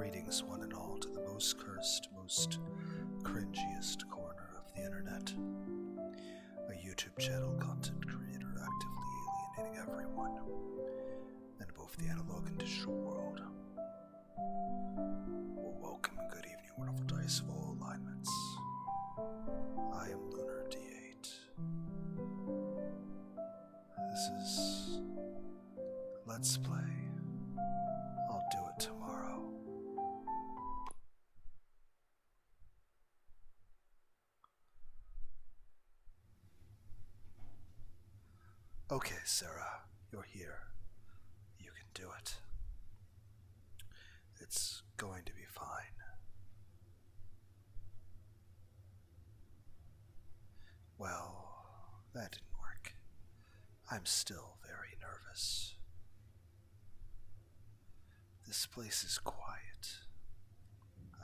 Greetings, one and all, to the most cursed, most cringiest corner of the internet. A YouTube channel content creator actively alienating everyone in both the analog and digital world. Well, welcome and good evening, wonderful dice of all alignments. I am Lunar D8. This is Let's Play. I'll do it tomorrow. Okay, Sarah, you're here. You can do it. It's going to be fine. Well, that didn't work. I'm still very nervous. This place is quiet.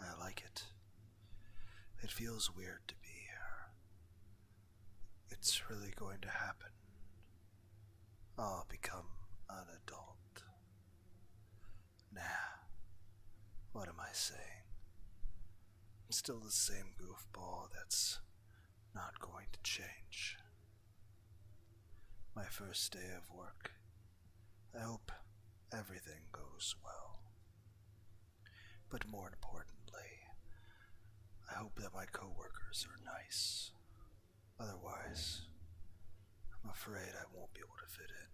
I like it. It feels weird to be here. It's really going to happen. I'll become an adult. Nah. What am I saying? I'm still the same goofball that's not going to change. My first day of work. I hope everything goes well. But more importantly, I hope that my coworkers are nice. Otherwise, I'm afraid I won't be able to fit in.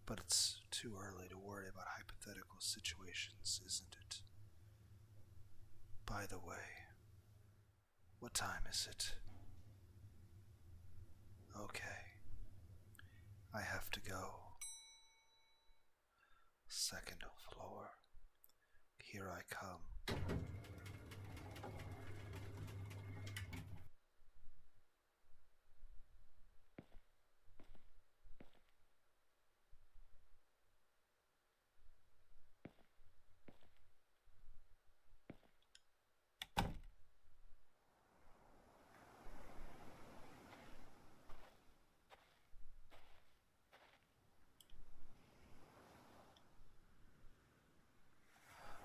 But it's too early to worry about hypothetical situations, isn't it? By the way, what time is it? Okay. I have to go. Second floor. Here I come.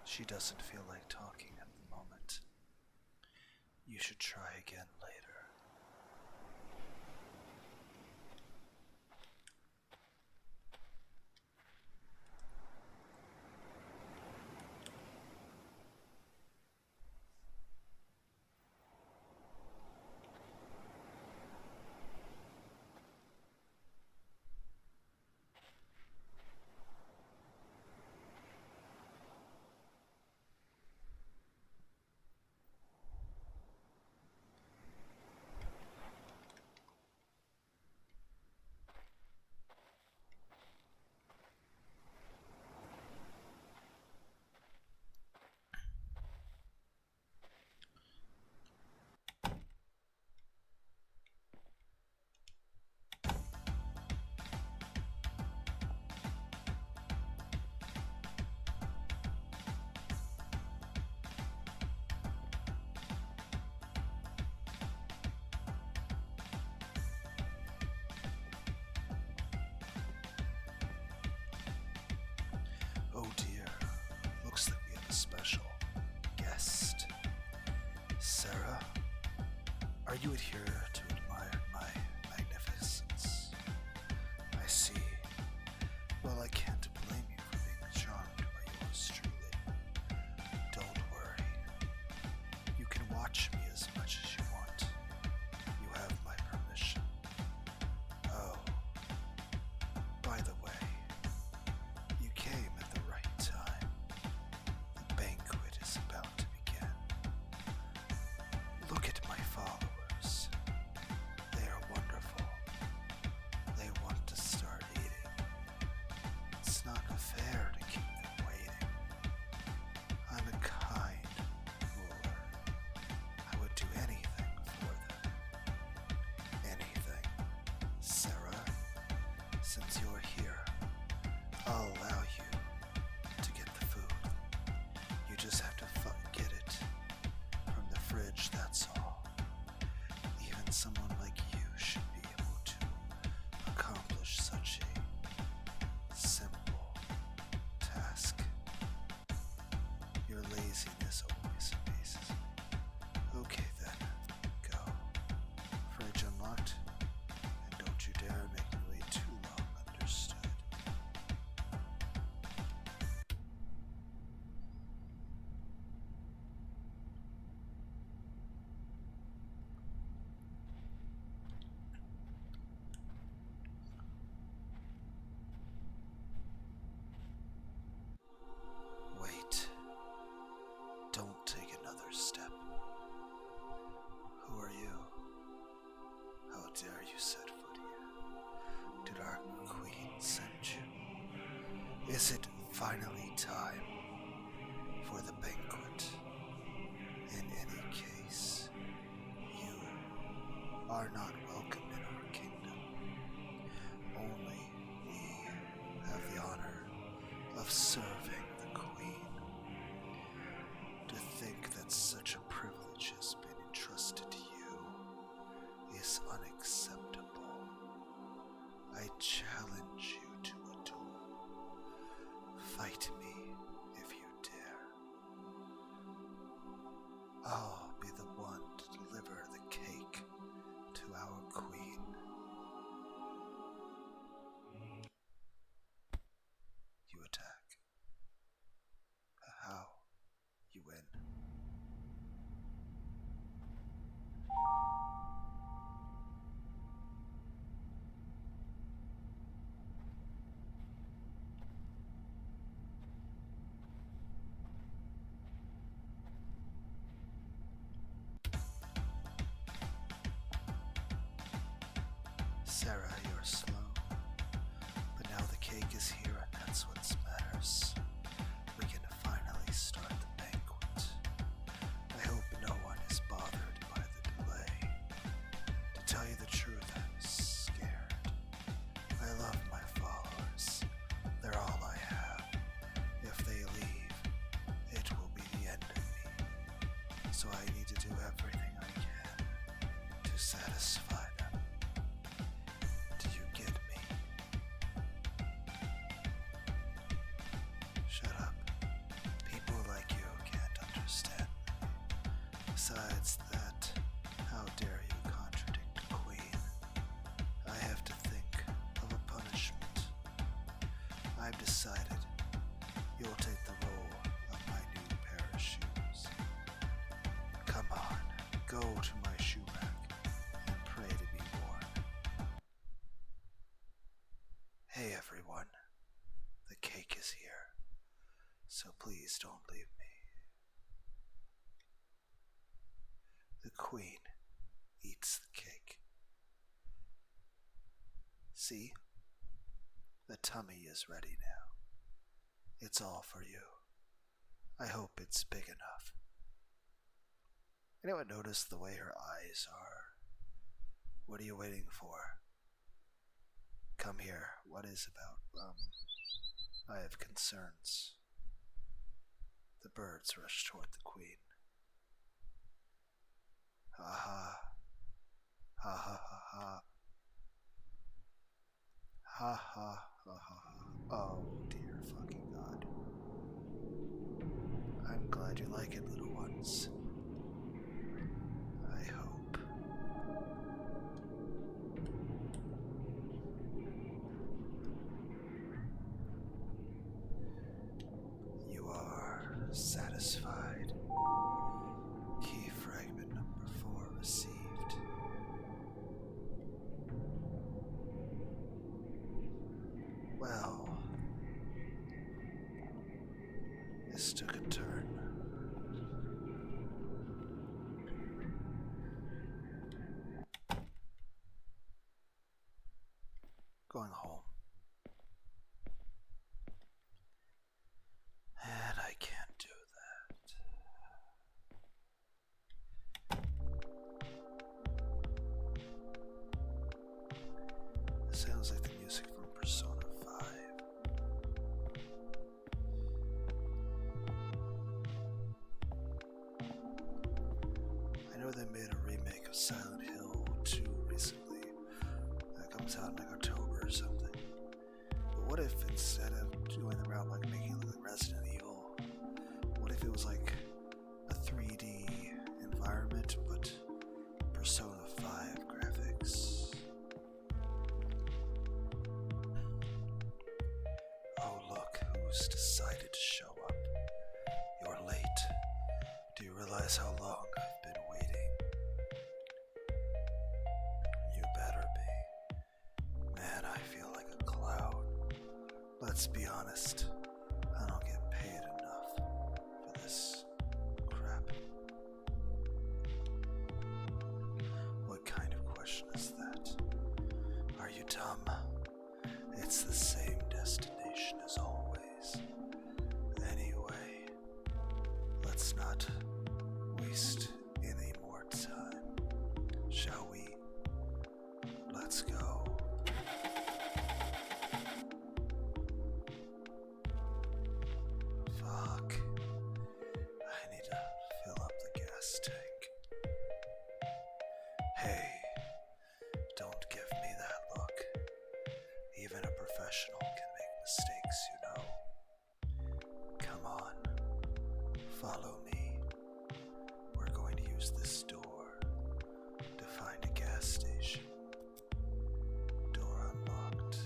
She doesn't feel like talking at the moment. You should try again later. Oh dear, looks like we have a special guest. Sarah, are you here to admire my magnificence? I see. Well, I can't blame you for being charmed by yours truly. Don't worry. You can watch me as much as you want. You have my permission. Oh, by the way, you came at the right time. The banquet is about to begin. Look at my followers. This always amazes me. Okay then, go. Fridge unlocked, and don't you dare make me wait too long, understood? Wait. Don't take another step. Who are you? How dare you set foot here? Did our queen send you? Is it finally time for the banquet? In any case, you are not welcome in our kingdom. Only we have the honor of serving the queen. To think that such a privilege has been entrusted to you is unacceptable. I challenge you to a duel. Fight me if you dare. I'll be the one to deliver the cake to our queen. You attack. How? You win. Sarah, you're slow. But now the cake is here, and that's what matters. We can finally start the banquet. I hope no one is bothered by the delay. To tell you the truth, I'm scared. I love my followers. They're all I have. If they leave, it will be the end of me. So I need to do everything I can to satisfy them. Do you get me? Shut up. People like you can't understand me. Besides that, how dare you contradict the queen? I have to think of a punishment. I've decided you'll take the role of my new pair of shoes. Come on, go to my shoe rack and pray to be worn. Hey everyone, the cake is here, so please don't leave me. The queen eats the cake. See? The tummy is ready now. It's all for you. I hope it's big enough. Anyone notice the way her eyes are? What are you waiting for? Come here. What is about? I have concerns. The birds rush toward the queen. Ha ha. Ha ha ha ha. Ha ha ha ha ha. Oh dear fucking God. I'm glad you like it, little ones. I hope. You are satisfied. Key fragment number 4 received. Well, this took a turn. Going home. And I can't do that. This sounds like the music from Persona 5. I know they made a remake of Silent Hill 2 recently. That comes out in like October or something. But what if instead of doing the route like making it look like Resident Evil, what if it was like ghost decided to show up. You're late. Do you realize how long I've been waiting? You better be. Man, I feel like a clown. Let's be honest. I don't get paid enough for this crap. What kind of question is that? Are you dumb? It's the same destination as always. Anyway, let's not waste any more time, shall we? Let's go. Fuck. I need to fill up the gas tank. Hey, don't give me that look. Even a professional can make mistakes, you know. Come on, follow me. We're going to use this door to find a gas station. Door unlocked.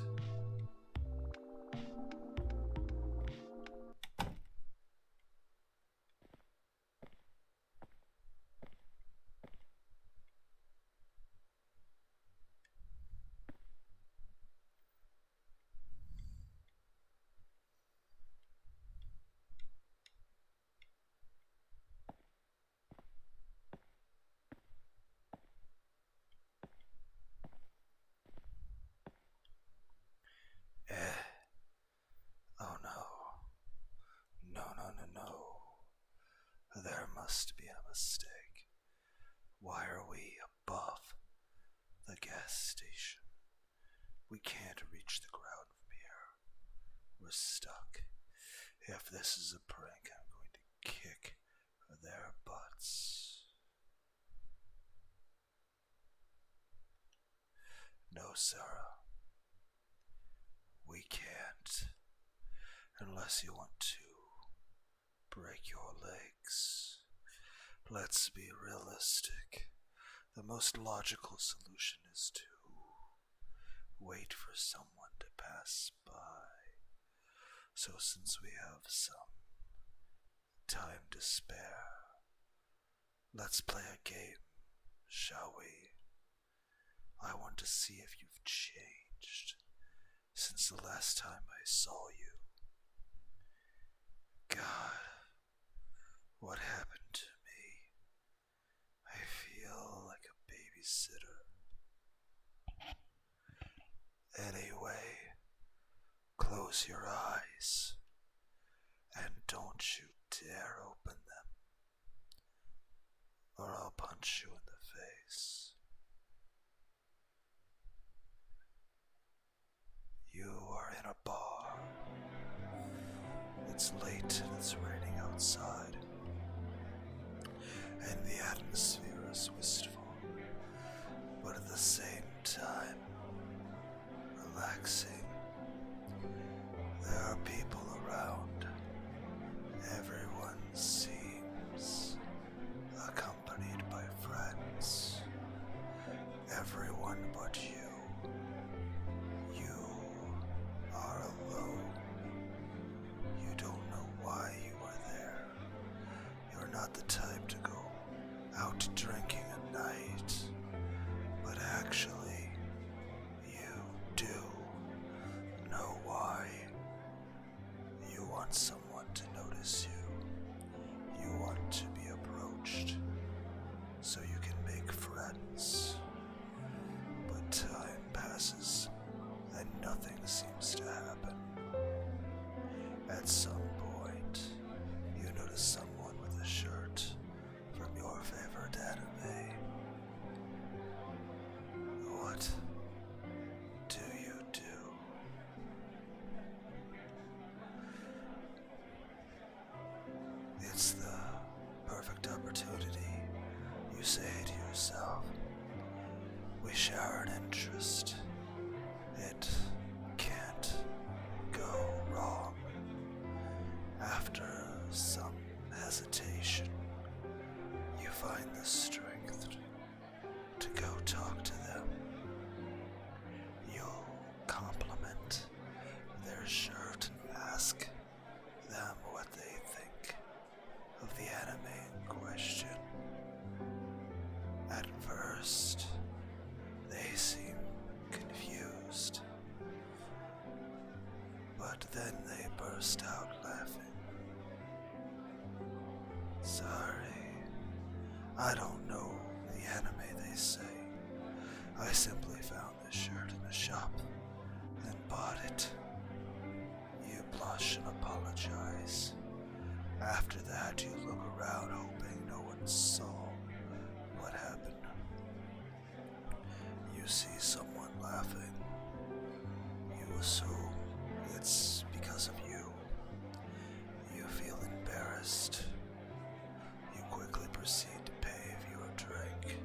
Oh no. No. There must be a mistake. Why are we above the gas station? We can't reach the ground from here. We're stuck. If this is a prank, I'm going to kick their butts. No, Sarah. We can't. Unless you want to break your legs. Let's be realistic. The most logical solution is to wait for someone to pass by. So since we have some time to spare, let's play a game, shall we? I want to see if you've changed since the last time I saw you. God, what happened to me? I feel like a babysitter. Anyway, close your eyes and don't you dare open them, or I'll punch you in the face. You are in a bar. It's late and it's raining outside, and the atmosphere is wistful, but at the same time, relaxing. There are people around. Everyone seems accompanied by friends. Everyone but you. You are alone. You don't know why you are there. You're not the type to go out drinking at night, but actually, you do know why. You want someone to notice you. You want to be approached, so you can make friends. But time passes, and nothing seems to happen. At some point, you notice someone with a shirt from your favorite anime. What do you do? It's the perfect opportunity, you say to yourself. We share an interest. It can't go wrong. After some hesitation, you find the strength to go talk to them. You'll compliment their shirt and ask I don't know the anime they say. I simply found this shirt in a shop and bought it. You blush and apologize. After that, you look around hoping no one saw what happened. You see someone laughing. You assume it's because of you. You feel embarrassed. You quickly proceed to pay for your drink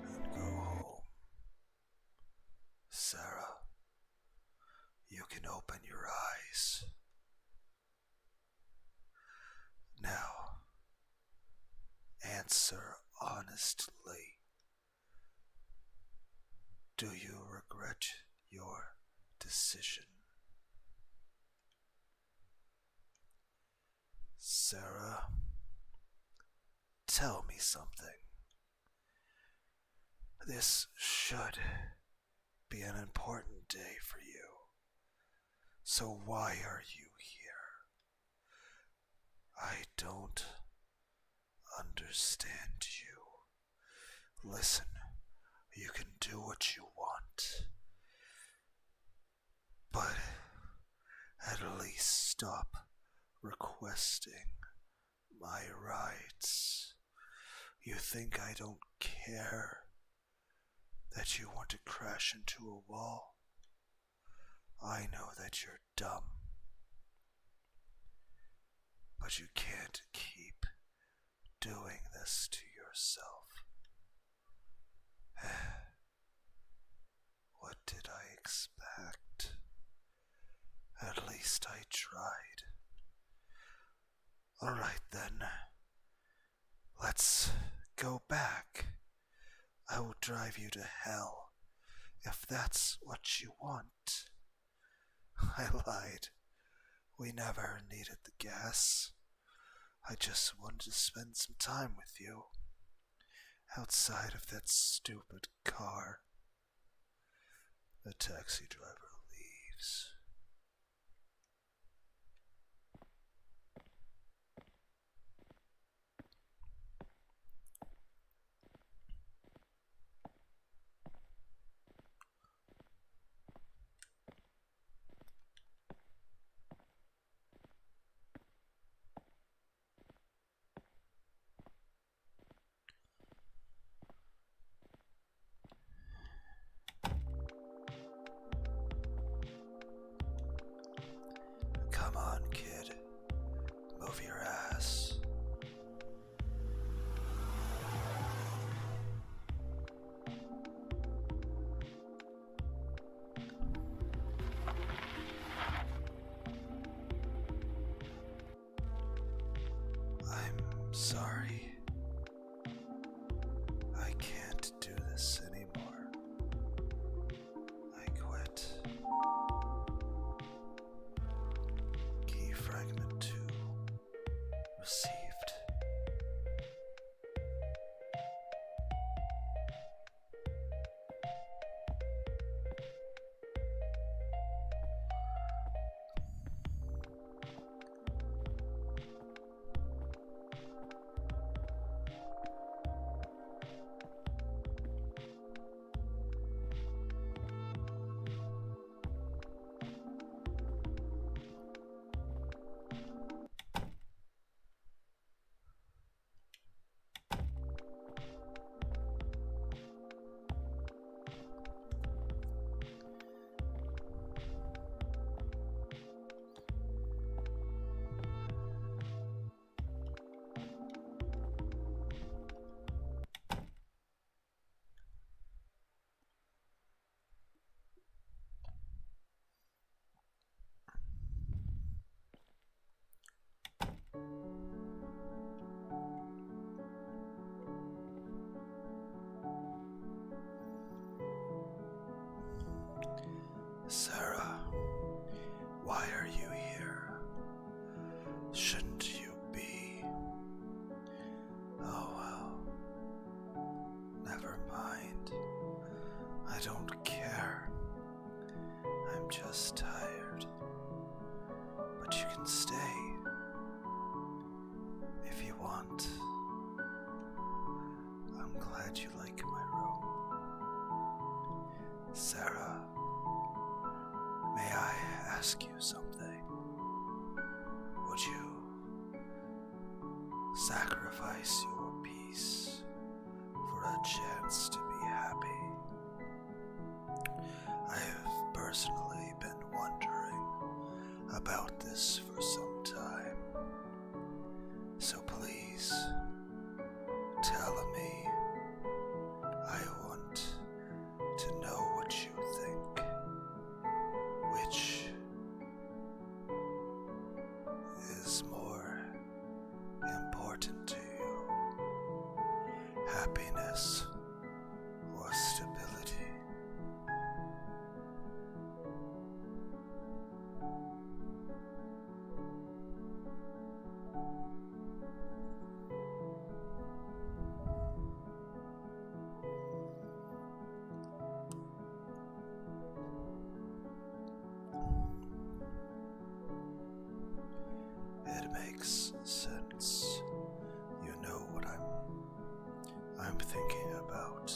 and go home. Sarah, you can open your eyes. Now, answer honestly. Do you regret your decision? Sarah, tell me something. This should be an important day for you. So why are you here? I don't understand you. Listen, you can do what you want, but at least stop requesting my rights. You think I don't care that you want to crash into a wall? I know that you're dumb, but you can't keep doing this to yourself. What did I expect? At least I tried. Alright then. Let's go back. I will drive you to hell, if that's what you want. I lied. We never needed the gas. I just wanted to spend some time with you, outside of that stupid car. The taxi driver leaves. Come on, kid. Move your ass. I'm sorry. I can't do this anymore. I quit. Key fragment 2 received. ask you something? Would you sacrifice your peace for a chance to be happy? I have personally been wondering about this for some time. So please, tell me. I want to know what you think. Which is more important to you? Happiness or stability? It makes sense. You know what I'm thinking about.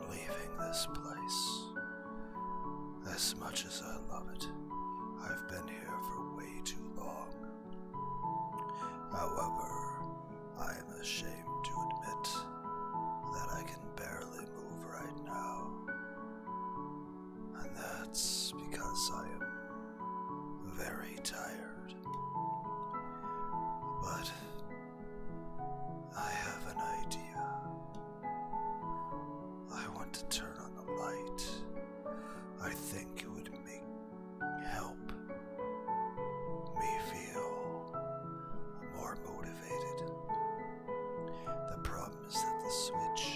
Leaving this place. As much as I love it, I've been here for way too long. However, I am ashamed to admit that I can barely move right now. And that's because I am very tired. But I have an idea. I want to turn on the light. I think it would help me feel more motivated. The problem is that the switch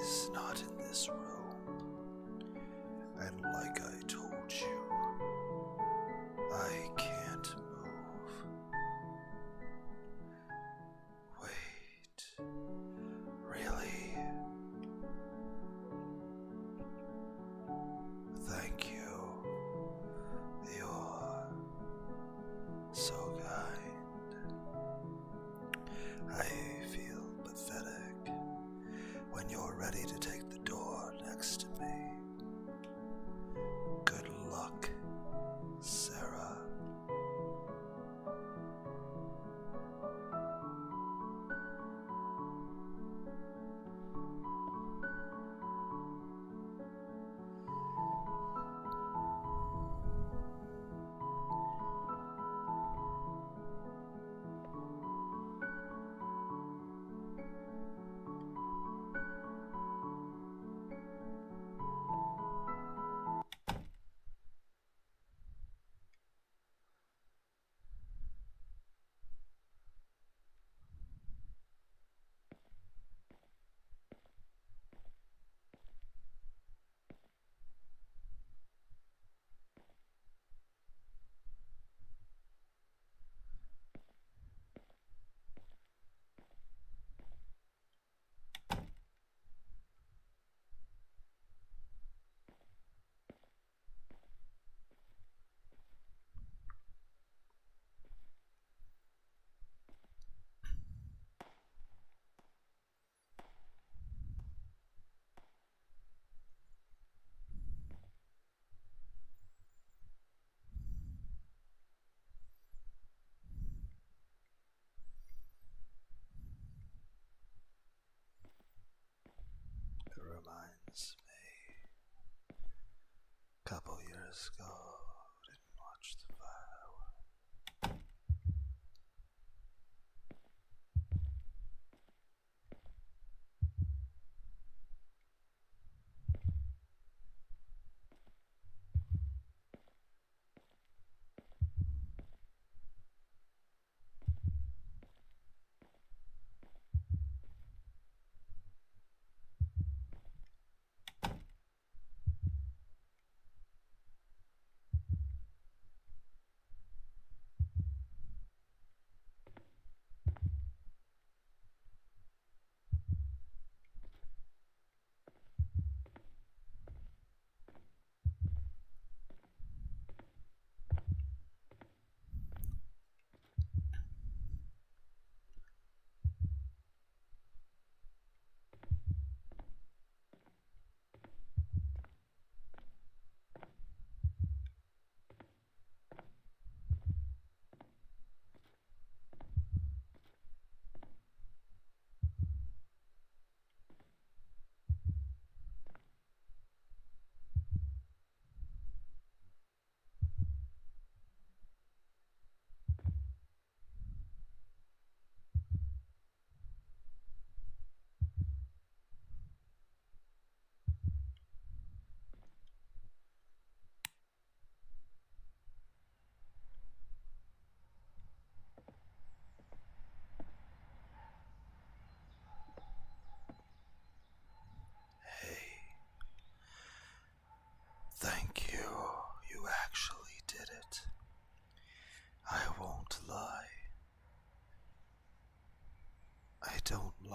is not in this room. And like I told you, I can't move. Wait, really? Thank you. You're so kind. I feel pathetic when you're ready to take the door next to me. Good luck, Sarah. It reminds me, a couple years ago, didn't watch the fireworks.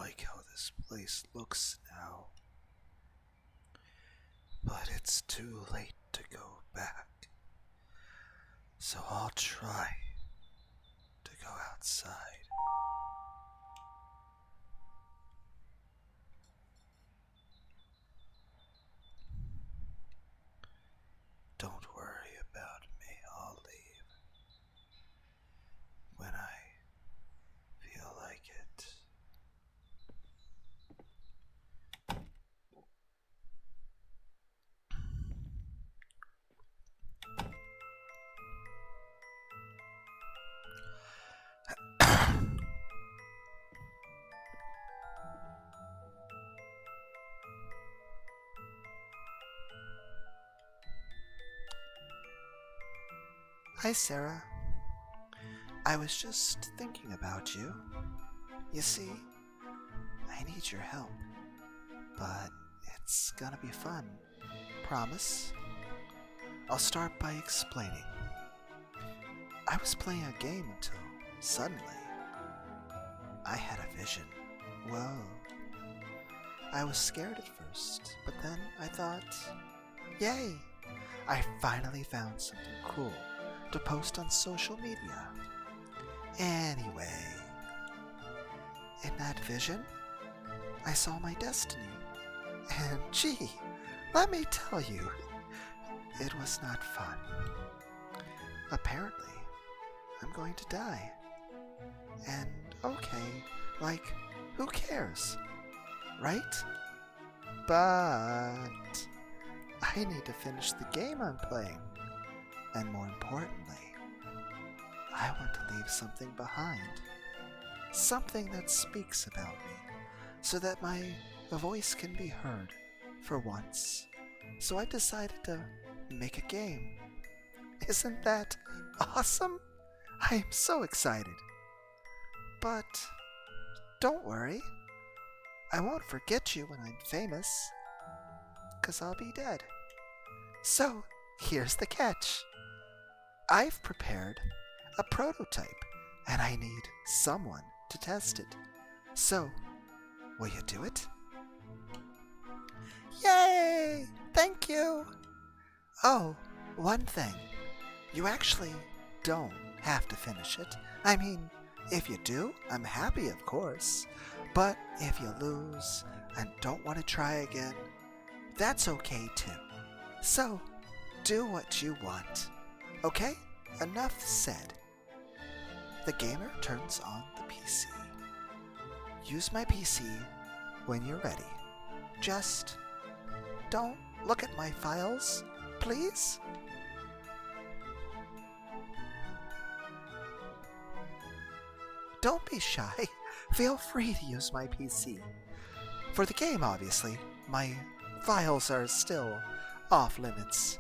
like how this place looks now. But it's too late to go back. So I'll try to go outside. Don't worry about me, I'll leave when I feel like it. Hi, Sarah. I was just thinking about you. You see, I need your help, but it's gonna be fun. Promise? I'll start by explaining. I was playing a game until suddenly I had a vision. Whoa. I was scared at first, but then I thought, yay! I finally found something cool to post on social media. Anyway, in that vision, I saw my destiny. And gee, let me tell you, it was not fun. Apparently, I'm going to die. And okay, like, who cares? Right? But I need to finish the game I'm playing. And more importantly, I want to leave something behind. Something that speaks about me, so that my voice can be heard for once. So I decided to make a game. Isn't that awesome? I am so excited. But don't worry, I won't forget you when I'm famous, 'cause I'll be dead. So here's the catch. I've prepared a prototype, and I need someone to test it. So, will you do it? Yay! Thank you! Oh, one thing. You actually don't have to finish it. I mean, if you do, I'm happy, of course. But if you lose and don't want to try again, that's okay too. So, do what you want. Okay? Enough said. The gamer turns on the PC. Use my PC when you're ready. Just don't look at my files, please. Don't be shy. Feel free to use my PC. For the game, obviously, my files are still off limits.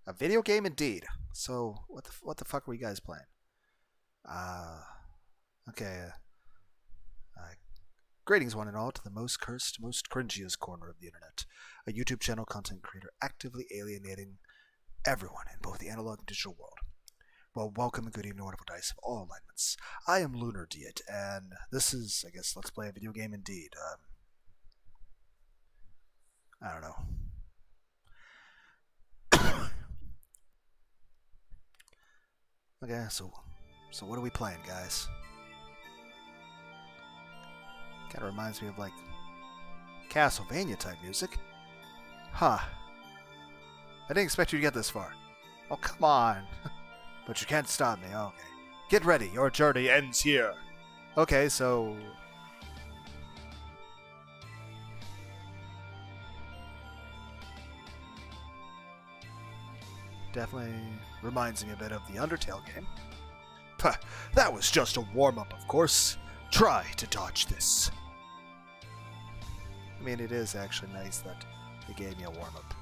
A video game indeed. So, what the fuck were you guys playing? Okay. Greetings, one and all, to the most cursed, most cringiest corner of the internet. A YouTube channel content creator actively alienating everyone in both the analog and digital world. Well, welcome and good evening, wonderful dice of all alignments. I am Lunar Diet, and this is, I guess, Let's Play a Video Game Indeed. I don't know. Okay, so what are we playing, guys? Kind of reminds me of, like, Castlevania type music. Huh. I didn't expect you to get this far. Oh, come on. But you can't stop me. Okay. Get ready. Your journey ends here. Okay, so... Definitely reminds me a bit of the Undertale game. Puh, that was just a warm-up, of course. Try to dodge this. I mean, it is actually nice that they gave me a warm-up.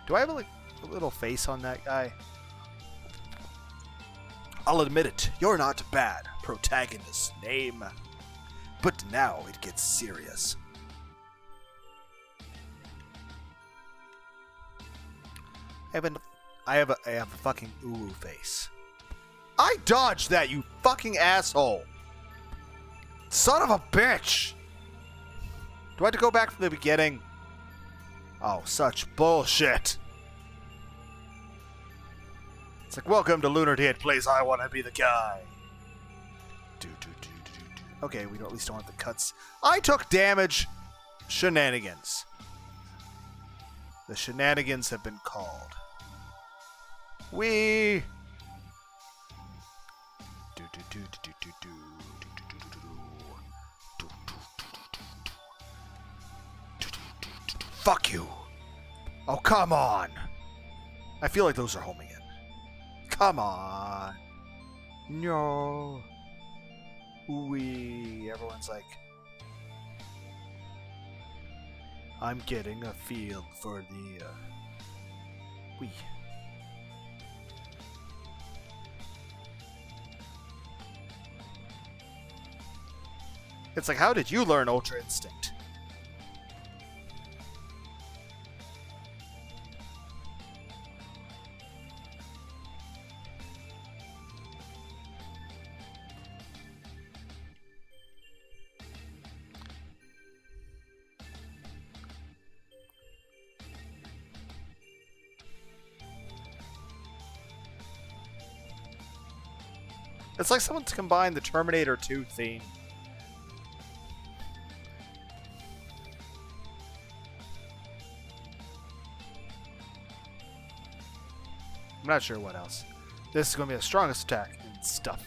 Do I have a little face on that guy? I'll admit it, you're not bad, protagonist name. But now it gets serious. I have a fucking uwu face. I dodged that, you fucking asshole! Son of a bitch! Do I have to go back from the beginning? Oh, such bullshit. It's like, welcome to Lunar Date, place I want to be the guy. Okay, we at least don't have the cuts. I took damage. Shenanigans. The shenanigans have been called. We. Fuck you. Oh, come on. I feel like those are homing in. Come on. No. Everyone's like, I'm getting a feel for the, we. It's like, how did you learn Ultra Instinct? It's like someone's combined the Terminator 2 theme. I'm not sure what else. This is going to be the strongest attack and stuff.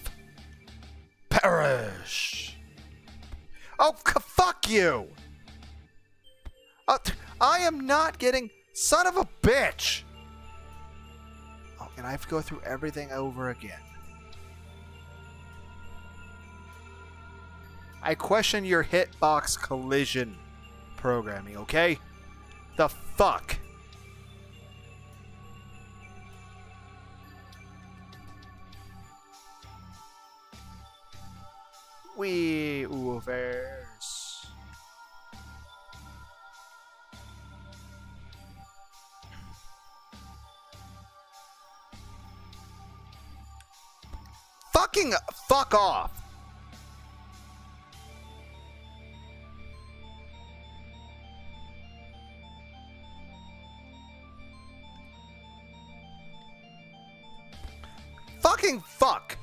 Perish! Oh, fuck you! I am not getting... Son of a bitch! Oh, and I have to go through everything over again. I question your hitbox collision programming, okay? The fuck? We Uverse. Fucking fuck off. Fucking fuck.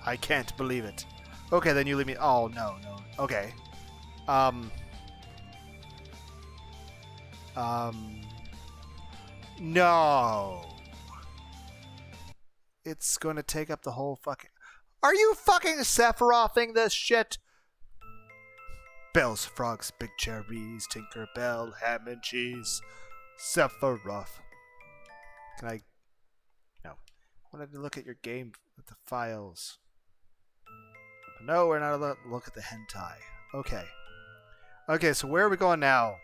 I can't believe it. Okay, then you leave me. Oh, no. Okay. No. It's going to take up the whole fucking... Are you fucking Sephirothing this shit? Bells, frogs, big cherries, Tinker Bell, ham and cheese, Sephiroth. Can I... No. I wanted to look at your game with the files. But no, we're not allowed to look at the hentai. Okay. Okay, so where are we going now?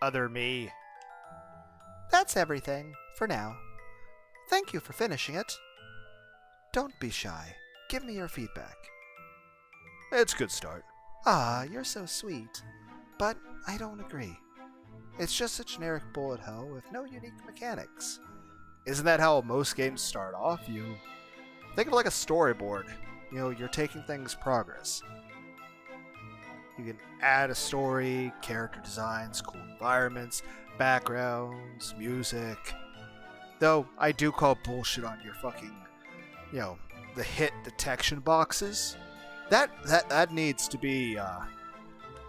Other me. That's everything, for now. Thank you for finishing it. Don't be shy. Give me your feedback. It's a good start. Ah, you're so sweet. But I don't agree. It's just a generic bullet hell with no unique mechanics. Isn't that how most games start off? You think of it like a storyboard. You know, you're taking things progress. You can add a story, character designs, cool environments, backgrounds, music. Though, I do call bullshit on your fucking, you know, the hit detection boxes. That needs to be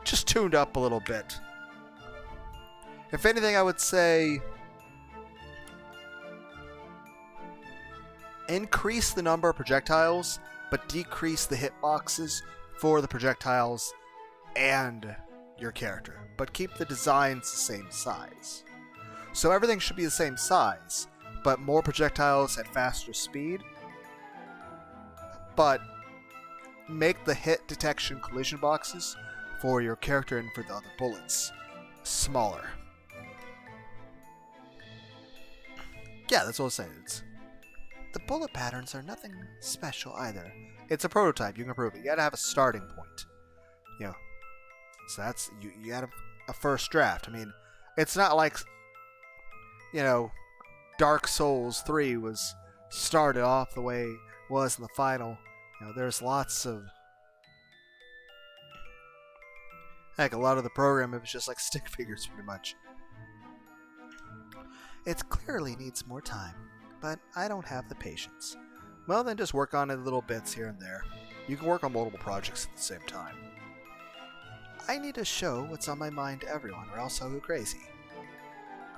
just tuned up a little bit. If anything, I would say increase the number of projectiles, but decrease the hitboxes for the projectiles and your character. But keep the designs the same size. So everything should be the same size, but more projectiles at faster speed. But make the hit detection collision boxes for your character and for the other bullets smaller. Yeah, that's what I was saying. the bullet patterns are nothing special either. It's a prototype. You can improve it. You gotta have a starting point. You know, so that's you got a first draft. I mean, it's not like, you know, Dark Souls 3 was started off the way it was in the final. You know, there's lots of, heck, a lot of the program it was just like stick figures pretty much. It clearly needs more time, but I don't have the patience. Well, then just work on it little bits here and there. You can work on multiple projects at the same time. I need to show what's on my mind to everyone, or else I'll go crazy.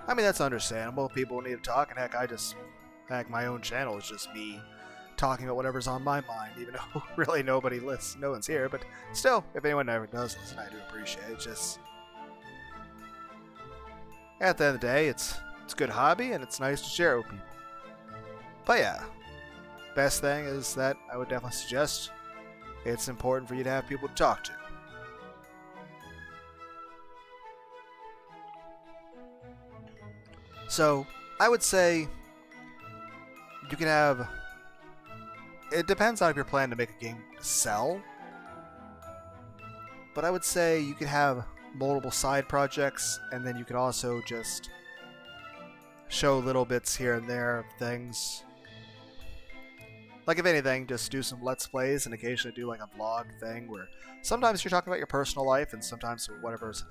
I mean, that's understandable. People need to talk, and heck, my own channel is just me talking about whatever's on my mind, even though really nobody listens, no one's here. But still, if anyone ever does listen, I do appreciate it. Just at the end of the day, it's a good hobby, and it's nice to share it with people. But yeah, best thing is that I would definitely suggest it's important for you to have people to talk to. So, I would say you can have... It depends on if you're planning to make a game to sell. But I would say you could have multiple side projects, and then you could also just show little bits here and there of things. Like, if anything, just do some Let's Plays and occasionally do like a vlog thing where sometimes you're talking about your personal life and sometimes whatever's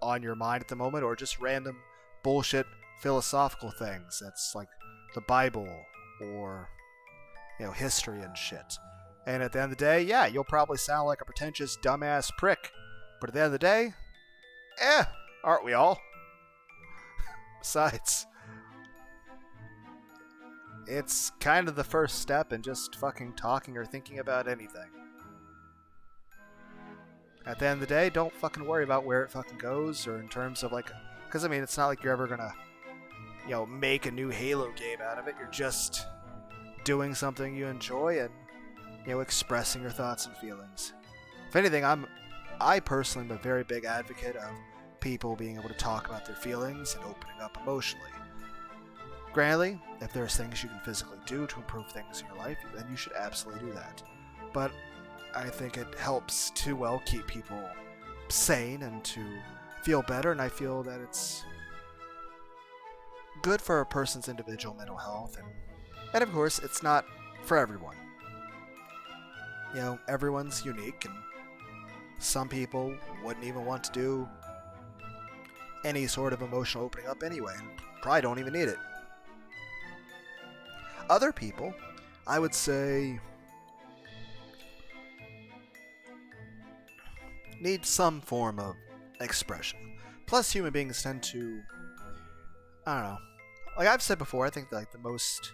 on your mind at the moment, or just random bullshit philosophical things. That's like the Bible or, you know, history and shit. And at the end of the day, yeah, you'll probably sound like a pretentious dumbass prick. But at the end of the day, aren't we all? Besides, it's kind of the first step in just fucking talking or thinking about anything. At the end of the day, don't fucking worry about where it fucking goes, or in terms of like, because I mean, it's not like you're ever gonna, you know, make a new Halo game out of it. You're just doing something you enjoy and, you know, expressing your thoughts and feelings. If anything, I personally am a very big advocate of people being able to talk about their feelings and opening up emotionally. Granted, if there's things you can physically do to improve things in your life, then you should absolutely do that. But I think it helps to, well, keep people sane and to feel better, and I feel that it's good for a person's individual mental health, and of course, it's not for everyone. You know, everyone's unique, and some people wouldn't even want to do any sort of emotional opening up anyway, and probably don't even need it. Other people, I would say, need some form of expression. Plus, human beings tend to, I don't know, like I've said before, I think that, like, the most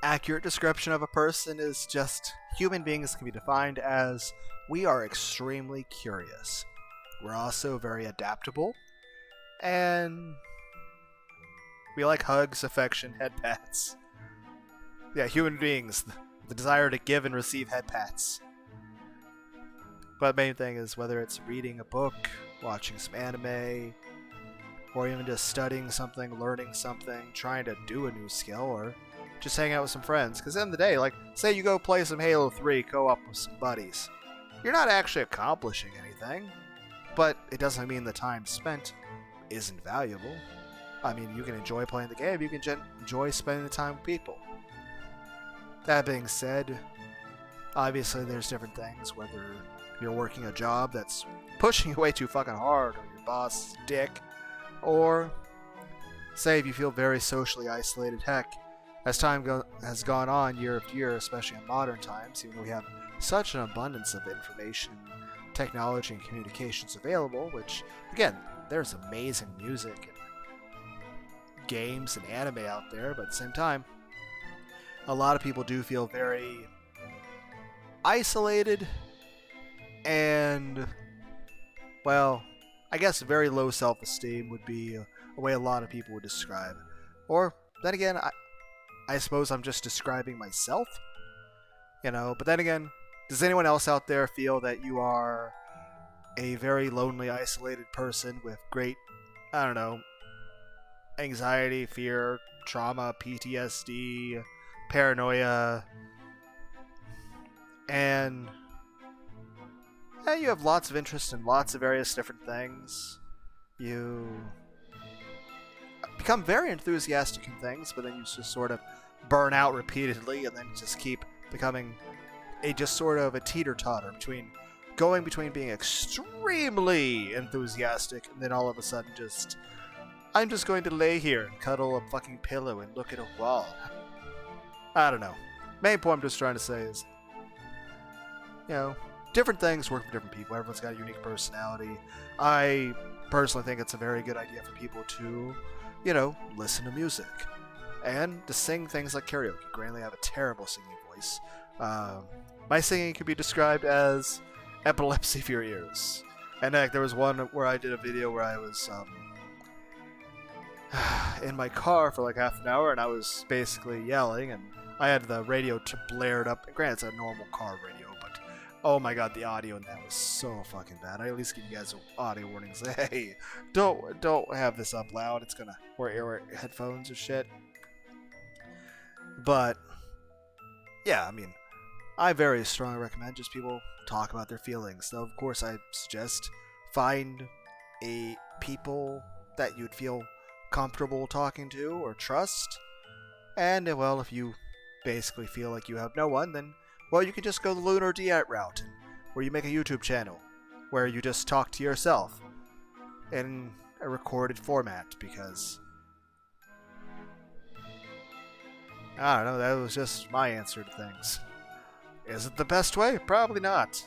accurate description of a person is just human beings can be defined as we are extremely curious. We're also very adaptable, and we like hugs, affection, head pats. Yeah, human beings, the desire to give and receive head pats. But the main thing is whether it's reading a book, watching some anime, or even just studying something, learning something, trying to do a new skill, or just hang out with some friends. Because at the end of the day, like, say you go play some Halo 3 co-op with some buddies. You're not actually accomplishing anything, but it doesn't mean the time spent isn't valuable. I mean, you can enjoy playing the game, you can enjoy spending the time with people. That being said, obviously there's different things, whether you're working a job that's pushing you way too fucking hard, or your boss is a dick, or say if you feel very socially isolated. Heck, as time has gone on year after year, especially in modern times, even though we have such an abundance of information, technology, and communications available, which, again, there's amazing music and games and anime out there, but at the same time, a lot of people do feel very isolated and, well, I guess very low self-esteem would be a way a lot of people would describe. Or, then again, I suppose I'm just describing myself, you know, but then again, does anyone else out there feel that you are a very lonely, isolated person with great, I don't know, anxiety, fear, trauma, PTSD, paranoia, and you have lots of interest in lots of various different things. You become very enthusiastic in things, but then you just sort of burn out repeatedly, and then just keep becoming just sort of a teeter-totter between being extremely enthusiastic and then all of a sudden I'm just going to lay here and cuddle a fucking pillow and look at a wall. I don't know. Main point I'm just trying to say is, different things work for different people. Everyone's got a unique personality. I personally think it's a very good idea for people to, listen to music and to sing things like karaoke. Granted, I have a terrible singing voice. My singing could be described as epilepsy for your ears. And heck, there was one where I did a video where I was in my car for like half an hour, and I was basically yelling, and I had the radio blared up. Granted, it's a normal car radio, but oh my god, the audio in that was so fucking bad. I at least give you guys an audio warning. Say, hey, don't have this up loud. It's gonna wear headphones or shit. But yeah, I mean, I very strongly recommend just people talk about their feelings. Though, of course, I suggest find people that you'd feel comfortable talking to or trust. And, well, if you basically feel like you have no one, then, well, you can just go the Lunar route, where you make a YouTube channel where you just talk to yourself in a recorded format, because I don't know, that was just my answer to things. Is it the best way? Probably not.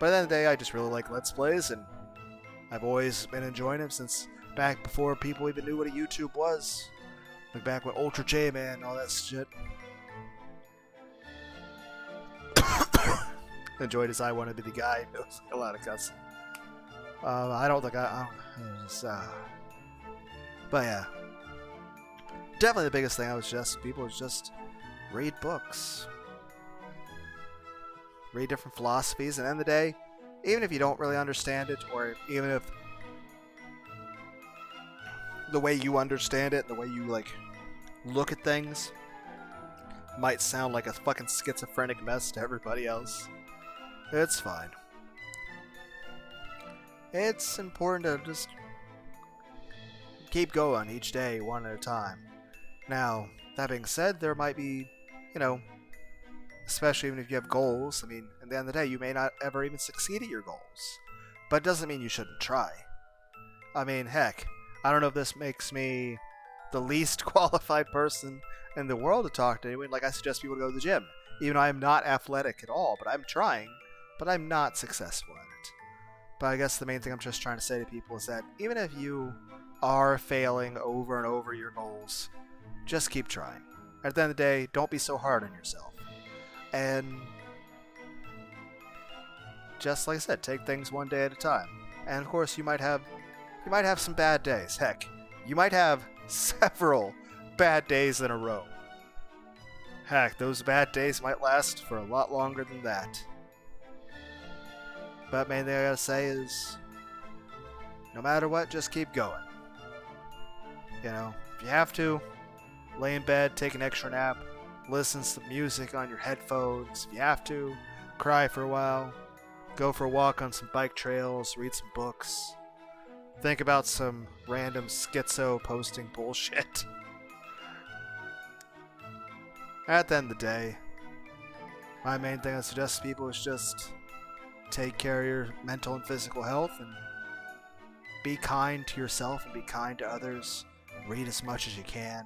But at the end of the day, I just really like Let's Plays, and I've always been enjoying them since back before people even knew what a YouTube was. Like back when Ultra J-Man and all that shit. Enjoyed as I want to be the guy. It was a lot of cussing. I don't think but yeah. Definitely the biggest thing I would suggest to people is just read books. Read different philosophies, and at the end of the day, even if you don't really understand it, or even if the way you understand it, the way you look at things might sound like a fucking schizophrenic mess to everybody else, it's fine. It's important to just keep going each day, one at a time. Now, that being said, there might be, especially even if you have goals, I mean, at the end of the day, you may not ever even succeed at your goals. But it doesn't mean you shouldn't try. I mean, heck, I don't know if this makes me the least qualified person in the world to talk to anyone. Like, I suggest people go to the gym. Even though I'm not athletic at all, but I'm trying, but I'm not successful at it. But I guess the main thing I'm just trying to say to people is that even if you are failing over and over your goals, just keep trying. At the end of the day, don't be so hard on yourself. And just like I said, take things one day at a time. And of course, you might have some bad days. Heck, you might have several bad days in a row. Heck, those bad days might last for a lot longer than that. But main thing I gotta say is, no matter what, just keep going. If you have to, lay in bed, take an extra nap, listen to some music on your headphones. If you have to, cry for a while, go for a walk on some bike trails, read some books, think about some random schizo posting bullshit. At the end of the day, my main thing I suggest to people is just take care of your mental and physical health, and be kind to yourself and be kind to others. Read as much as you can.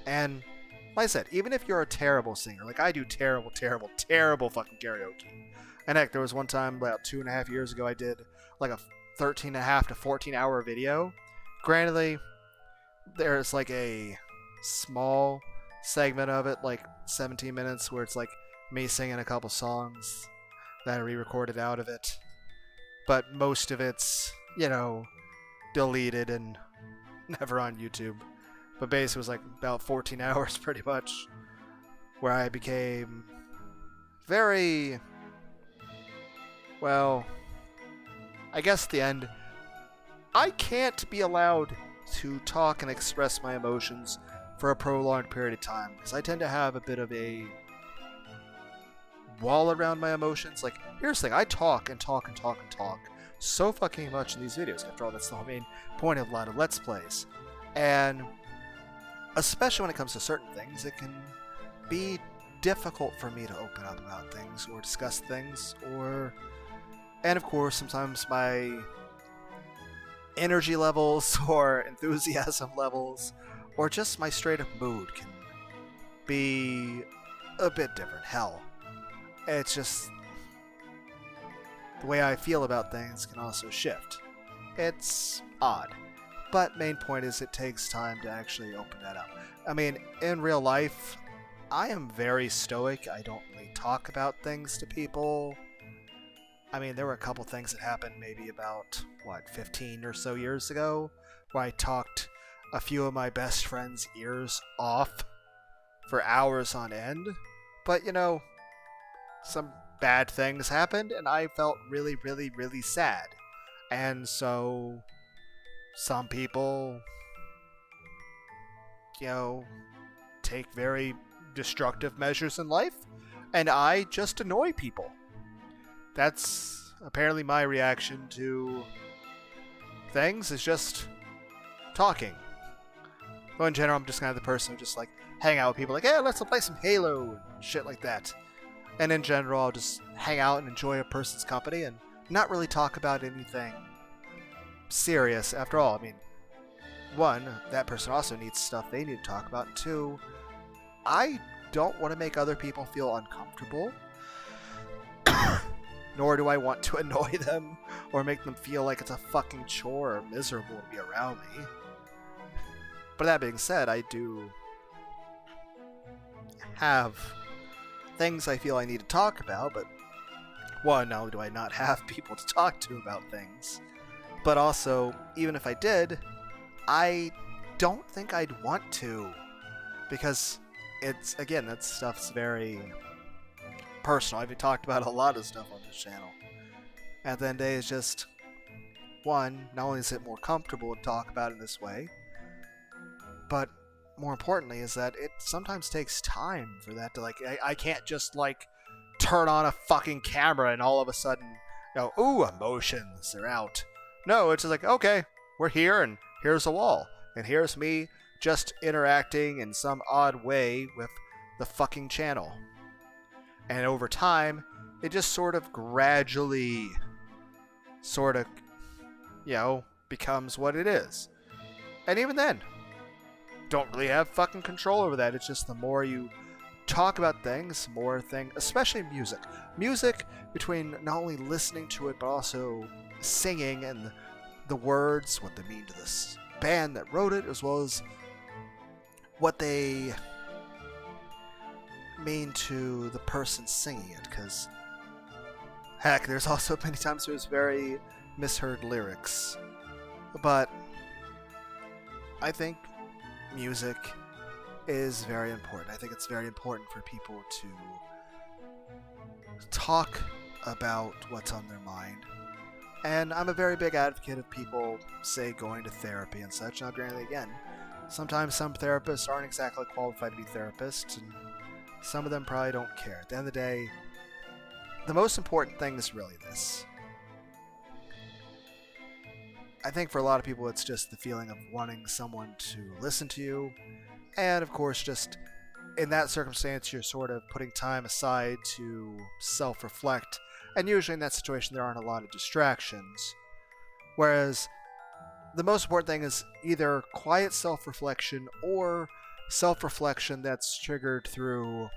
And like I said, even if you're a terrible singer, like I do terrible fucking karaoke. And heck, there was one time about 2.5 years ago I did like a 13.5 to 14 hour video. Granted, there's like a small segment of it, like 17 minutes, where it's like me singing a couple songs that I re-recorded out of it. But most of it's, deleted and never on YouTube. But basically it was like about 14 hours pretty much, where I became very, well, I guess at the end, I can't be allowed to talk and express my emotions for a prolonged period of time, because I tend to have a bit of a wall around my emotions. Like, here's the thing, I talk and talk and talk and talk so fucking much in these videos. After all, that's the whole main point of a lot of Let's Plays. And especially when it comes to certain things, it can be difficult for me to open up about things or discuss things, and of course sometimes my energy levels or enthusiasm levels or just my straight up mood can be a bit different. Hell, it's just the way I feel about things can also shift. It's odd. But main point is it takes time to actually open that up. I mean, in real life, I am very stoic. I don't really talk about things to people. I mean, there were a couple things that happened maybe about, 15 or so years ago, where I talked a few of my best friends' ears off for hours on end. But, some bad things happened, and I felt really, really, really sad. And so some people, take very destructive measures in life, and I just annoy people. That's apparently my reaction to things, is just talking. Well, in general, I'm just kind of the person who just hang out with people hey, let's play some Halo and shit like that. And in general, I'll just hang out and enjoy a person's company and not really talk about anything serious. After all, I mean, one, that person also needs stuff they need to talk about, and two, I don't want to make other people feel uncomfortable, nor do I want to annoy them or make them feel like it's a fucking chore or miserable to be around me. But that being said, I do have things I feel I need to talk about, but one, not only do I not have people to talk to about things, but also, even if I did, I don't think I'd want to, because it's, again, that stuff's very personal. I've talked about a lot of stuff on this channel. At the end of the day, it's just, one, not only is it more comfortable to talk about it in this way, but more importantly is that it sometimes takes time for that to, I can't just, turn on a fucking camera and all of a sudden, ooh, emotions are out. No, it's just okay, we're here, and here's a wall, and here's me just interacting in some odd way with the fucking channel. And over time, it just sort of gradually becomes what it is. And even then, don't really have fucking control over that. It's just the more you talk about things, especially music. Music, between not only listening to it, but also singing and the words, what they mean to this band that wrote it, as well as what they mean to the person singing it, because heck, there's also many times there's very misheard lyrics. But I think music is very important. I think it's very important for people to talk about what's on their mind. And I'm a very big advocate of people, say, going to therapy and such. Now, granted, again, sometimes some therapists aren't exactly qualified to be therapists, and some of them probably don't care. At the end of the day, the most important thing is really this. I think for a lot of people, it's just the feeling of wanting someone to listen to you. And, of course, just in that circumstance, you're sort of putting time aside to self-reflect. And usually in that situation, there aren't a lot of distractions. Whereas the most important thing is either quiet self-reflection or self-reflection that's triggered through,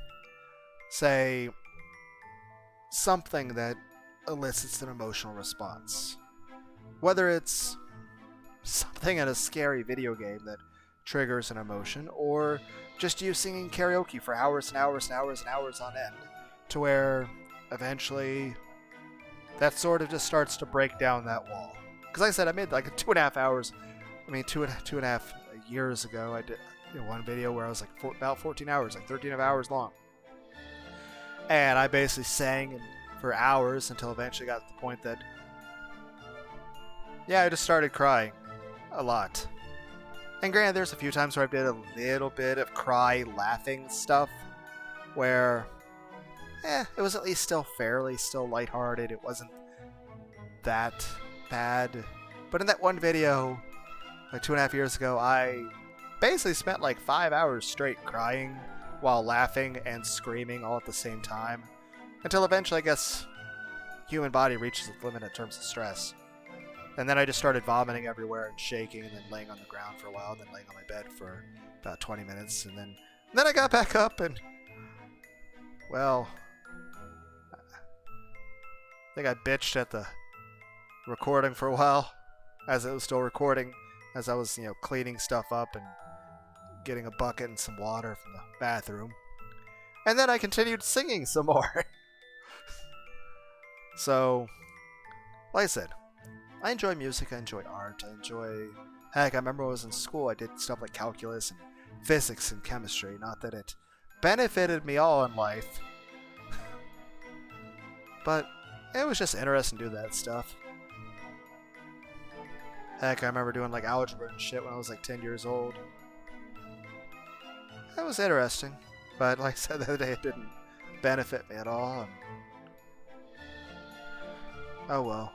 say, something that elicits an emotional response. Whether it's something in a scary video game that triggers an emotion, or just you singing karaoke for hours and hours and hours and hours on end, to where eventually that sort of just starts to break down that wall. Because like I said, I made 2.5 hours, two and a half years ago, I did one video where I was about 14 hours, 13 hours long. And I basically sang for hours until eventually got to the point that, I just started crying a lot. And granted, there's a few times where I did a little bit of cry laughing stuff where, it was at least still lighthearted. It wasn't that bad. But in that one video, like 2.5 years ago, I basically spent like 5 hours straight crying while laughing and screaming all at the same time. Until eventually, I guess, human body reaches its limit in terms of stress. And then I just started vomiting everywhere and shaking and then laying on the ground for a while, and then laying on my bed for about 20 minutes. And then I got back up and, well, I think I bitched at the recording for a while as it was still recording, as I was, cleaning stuff up and getting a bucket and some water from the bathroom. And then I continued singing some more. So, like I said, I enjoy music, I enjoy art, heck, I remember when I was in school, I did stuff like calculus and physics and chemistry. Not that it benefited me all in life, but it was just interesting to do that stuff. Heck, I remember doing like algebra and shit when I was like 10 years old. It was interesting, but like I said the other day, it didn't benefit me at all. And oh well.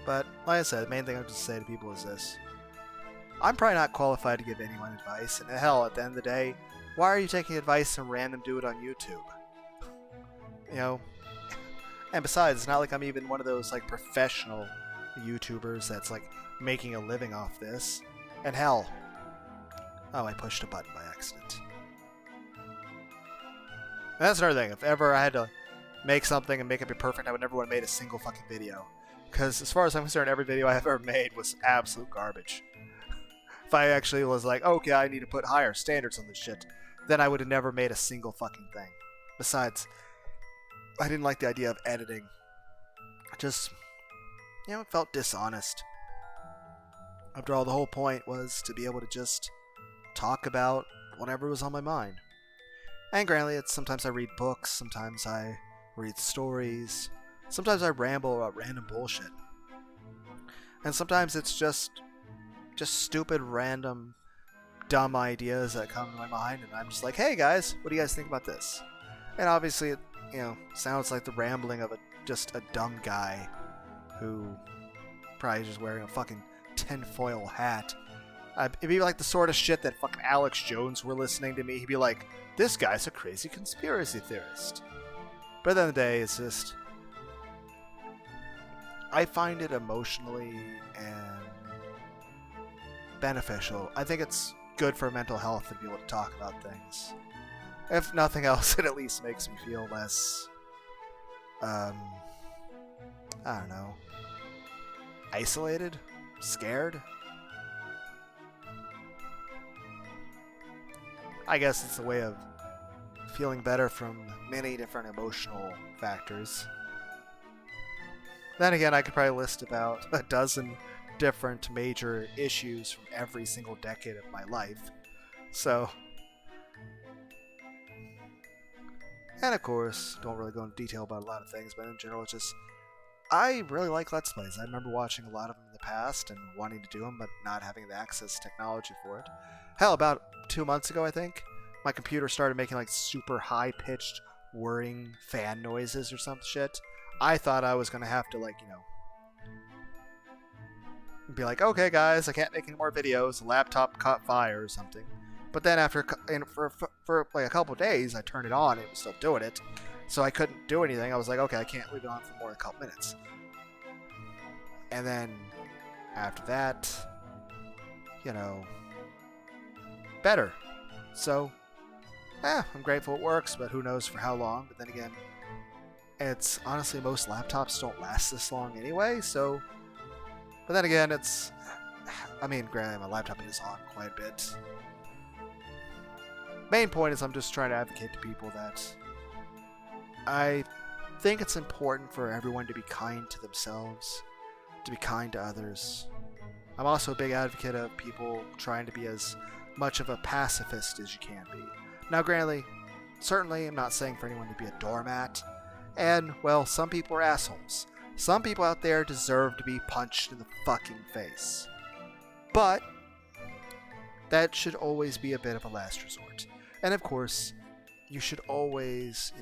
But like I said, the main thing I have to say to people is this. I'm probably not qualified to give anyone advice, and hell, at the end of the day, why are you taking advice from random dude on YouTube? And besides, it's not like I'm even one of those like professional YouTubers that's like making a living off this. And hell, I pushed a button by accident. And that's another thing. If ever I had to make something and make it be perfect, I would never would have made a single fucking video. Because as far as I'm concerned, every video I have ever made was absolute garbage. If I actually was like, okay, I need to put higher standards on this shit, then I would have never made a single fucking thing. Besides, I didn't like the idea of editing. Just, it felt dishonest. After all, the whole point was to be able to just talk about whatever was on my mind. And granted, sometimes I read books, sometimes I read stories, sometimes I ramble about random bullshit. And sometimes it's just stupid, random, dumb ideas that come to my mind, and I'm just like, hey guys, what do you guys think about this? And obviously it, sounds like the rambling of just a dumb guy who probably just wearing a fucking tinfoil hat. It'd be like the sort of shit that fucking Alex Jones were listening to me. He'd be like, this guy's a crazy conspiracy theorist. But at the end of the day, it's just, I find it emotionally and beneficial. I think it's good for mental health to be able to talk about things. If nothing else, it at least makes me feel less, I don't know, isolated, scared. I guess it's a way of feeling better from many different emotional factors. Then again, I could probably list about a dozen different major issues from every single decade of my life. So, and of course, don't really go into detail about a lot of things, but in general, it's just, I really like Let's Plays. I remember watching a lot of them in the past and wanting to do them, but not having the access to technology for it. Hell, about 2 months ago, I think, my computer started making like super high-pitched, whirring fan noises or some shit. I thought I was going to have to, like, be like, okay guys, I can't make any more videos, the laptop caught fire or something. But then after, for like a couple days, I turned it on, it was still doing it. So I couldn't do anything. I was like, okay, I can't leave it on for more than a couple minutes. And then, after that, better. So, I'm grateful it works, but who knows for how long. But then again, it's honestly, most laptops don't last this long anyway, so. But then again, granted, my laptop is on quite a bit. Main point is I'm just trying to advocate to people that I think it's important for everyone to be kind to themselves, to be kind to others. I'm also a big advocate of people trying to be as much of a pacifist as you can be. Now, granted, certainly I'm not saying for anyone to be a doormat And, well, some people are assholes. Some people out there deserve to be punched in the fucking face. But that should always be a bit of a last resort. And of course, you should always,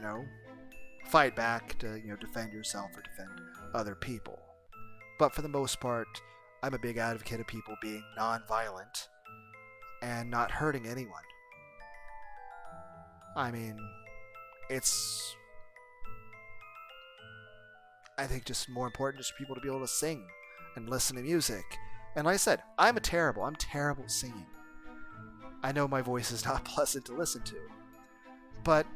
fight back to, defend yourself or defend other people. But for the most part, I'm a big advocate of people being non-violent and not hurting anyone. I mean, it's, I think, just more important just for people to be able to sing and listen to music. And like I said, I'm terrible at singing. I know my voice is not pleasant to listen to, but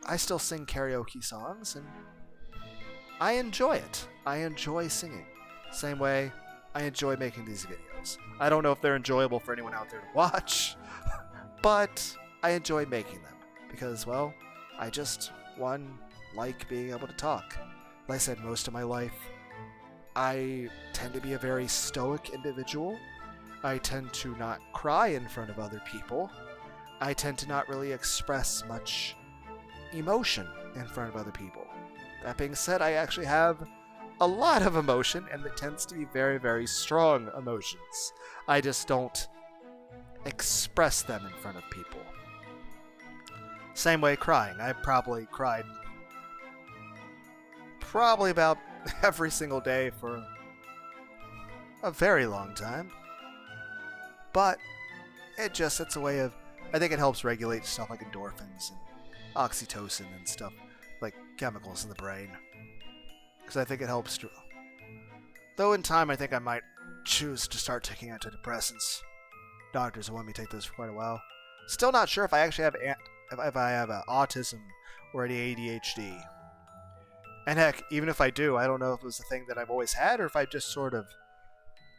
I still sing karaoke songs, and I enjoy it. I enjoy singing. Same way I enjoy making these videos. I don't know if they're enjoyable for anyone out there to watch, but I enjoy making them because, well, I just, like being able to talk. Like I said, most of my life, I tend to be a very stoic individual. I tend to not cry in front of other people. I tend to not really express much emotion in front of other people. That being said, I actually have a lot of emotion, and it tends to be very, very strong emotions. I just don't express them in front of people. Same way crying. I probably cried about every single day for a very long time. But it's a way of, I think it helps regulate stuff like endorphins and oxytocin and stuff, like chemicals in the brain. Because I think it helps to, though in time I think I might choose to start taking antidepressants. Doctors have wanted me to take those for quite a while. Still not sure if I actually have if I have autism or any ADHD. And heck, even if I do, I don't know if it was a thing that I've always had or if I just sort of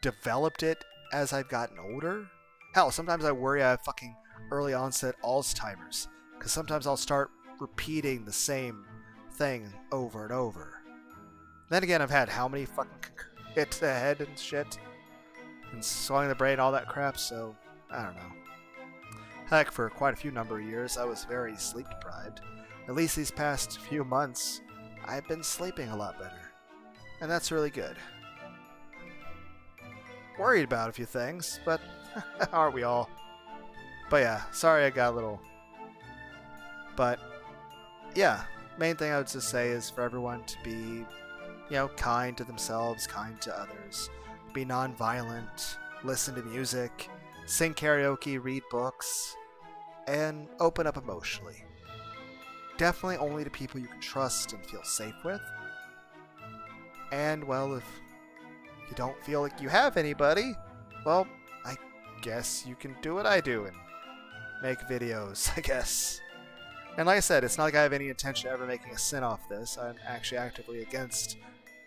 developed it as I've gotten older. Hell, sometimes I worry I have fucking early onset Alzheimer's, because sometimes I'll start repeating the same thing over and over. Then again, I've had how many fucking hits to the head and shit, and swelling the brain, all that crap, so I don't know. Heck, for quite a few number of years, I was very sleep deprived. At least these past few months, I've been sleeping a lot better, and that's really good. Worried about a few things, but aren't we all? But yeah, sorry I got a little... But yeah, main thing I would just say is for everyone to be, kind to themselves, kind to others, be non-violent, listen to music, sing karaoke, read books, and open up emotionally. Definitely only to people you can trust and feel safe with. And, well, if you don't feel like you have anybody, well, I guess you can do what I do and make videos, I guess. And like I said, it's not like I have any intention of ever making a sin off this. I'm actually actively against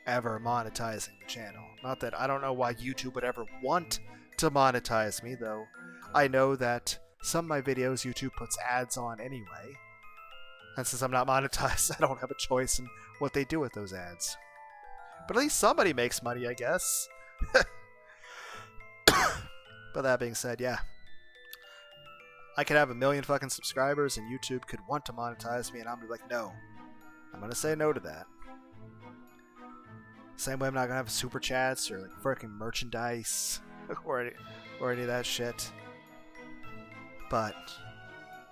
ever monetizing the channel. Not that I don't know why YouTube would ever want to monetize me, though I know that some of my videos YouTube puts ads on anyway. And since I'm not monetized, I don't have a choice in what they do with those ads. But at least somebody makes money, I guess. But that being said, yeah. I could have 1 million fucking subscribers and YouTube could want to monetize me and I'm gonna be like, no. I'm gonna say no to that. Same way I'm not gonna have super chats or like freaking merchandise or any of that shit. But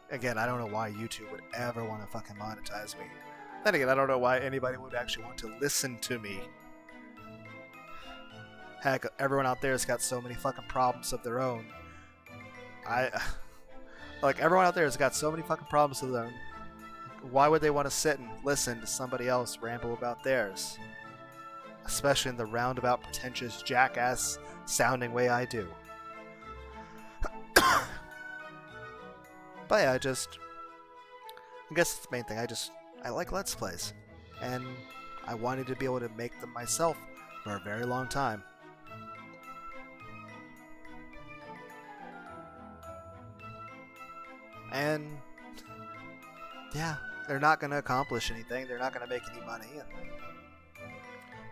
again, I don't know why YouTube would ever want to fucking monetize me. Then again, I don't know why anybody would actually want to listen to me. Heck, everyone out there has got so many fucking problems of their own. Everyone out there has got so many fucking problems of their own. Why would they want to sit and listen to somebody else ramble about theirs? Especially in the roundabout, pretentious, jackass sounding way I do. But yeah, I guess that's the main thing. I like Let's Plays. And I wanted to be able to make them myself for a very long time. And yeah, they're not going to accomplish anything. They're not going to make any money. And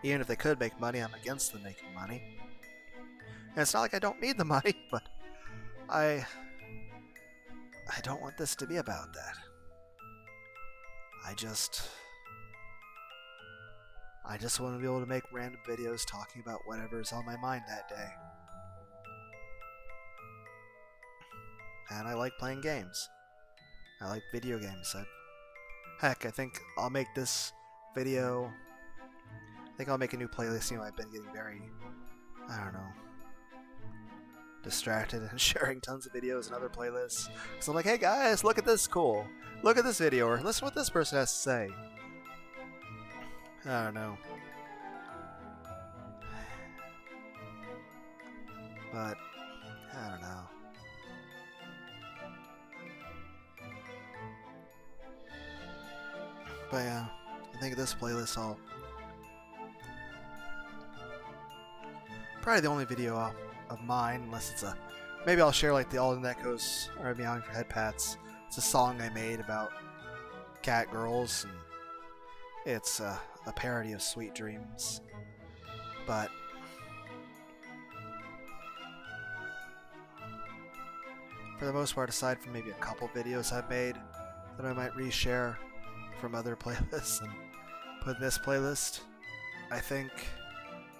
even if they could make money, I'm against them making money. And it's not like I don't need the money, but I don't want this to be about that. I just want to be able to make random videos talking about whatever's on my mind that day. And I like playing games. I like video games. Heck, I think I'll make this video... I think I'll make a new playlist. You know, I've been getting very... I don't know... distracted and sharing tons of videos and other playlists. So I'm like, hey guys, look at this cool. Look at this video, or listen to what this person has to say. I don't know. But, I don't know. But yeah, I think this playlist I'll... probably the only video of mine, unless it's a... maybe I'll share like the All the Echoes or Meowing for Head Pats. It's a song I made about cat girls, and it's a parody of Sweet Dreams. But for the most part, aside from maybe a couple videos I've made that I might reshare from other playlists and put in this playlist, I think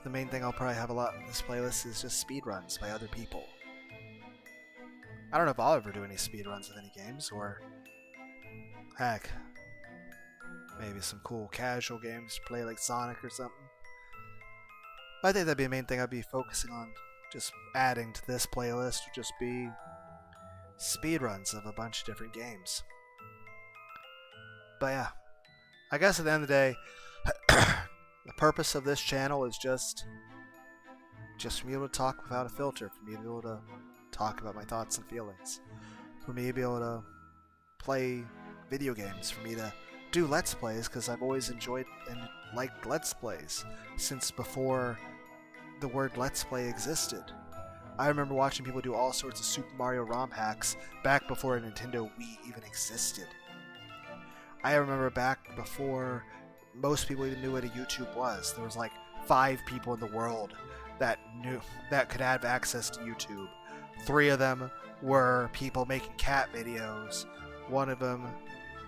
the main thing I'll probably have a lot in this playlist is just speedruns by other people. I don't know if I'll ever do any speedruns of any games, or heck, maybe some cool casual games to play like Sonic or something. But I think that'd be the main thing I'd be focusing on, just adding to this playlist would just be speedruns of a bunch of different games. But yeah, I guess at the end of the day, the purpose of this channel is just for me to be able to talk without a filter, for me to be able to talk about my thoughts and feelings, for me to be able to play video games, for me to do Let's Plays, because I've always enjoyed and liked Let's Plays since before the word Let's Play existed. I remember watching people do all sorts of Super Mario ROM hacks back before a Nintendo Wii even existed. I remember back before most people even knew what a YouTube was. There was like 5 people in the world that could have access to YouTube. 3 of them were people making cat videos. One of them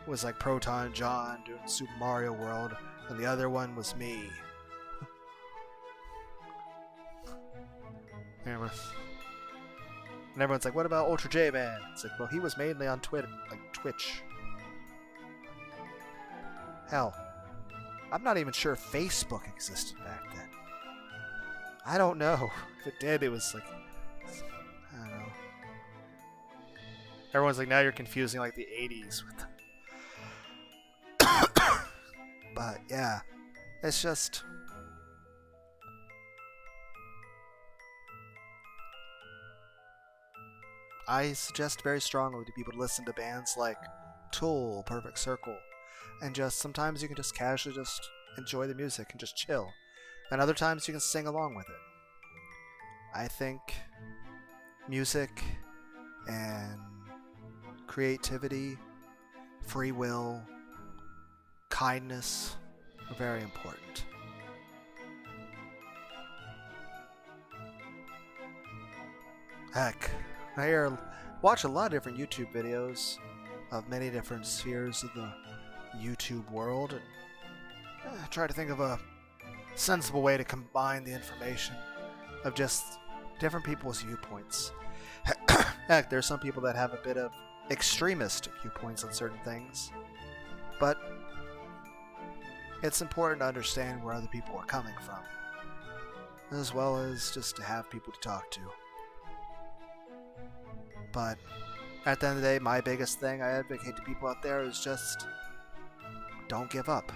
was like Proton John doing Super Mario World, and the other one was me. And everyone's like, what about Ultra J Man? It's like, well, he was mainly on Twitter, like Twitch. Hell, I'm not even sure Facebook existed back then. I don't know. If it did, it was like, I don't know. Everyone's like, now you're confusing like the 80s with but yeah, it's just... I suggest very strongly to people to listen to bands like Tool, Perfect Circle, and just sometimes you can just casually just enjoy the music and just chill, and other times you can sing along with it. I think music and creativity, free will, kindness are very important. Heck, I watch a lot of different YouTube videos of many different spheres of the YouTube world, and try to think of a sensible way to combine the information of just different people's viewpoints. Heck, there's some people that have a bit of extremist viewpoints on certain things, but it's important to understand where other people are coming from, as well as just to have people to talk to. But at the end of the day, my biggest thing I advocate to people out there is just don't give up.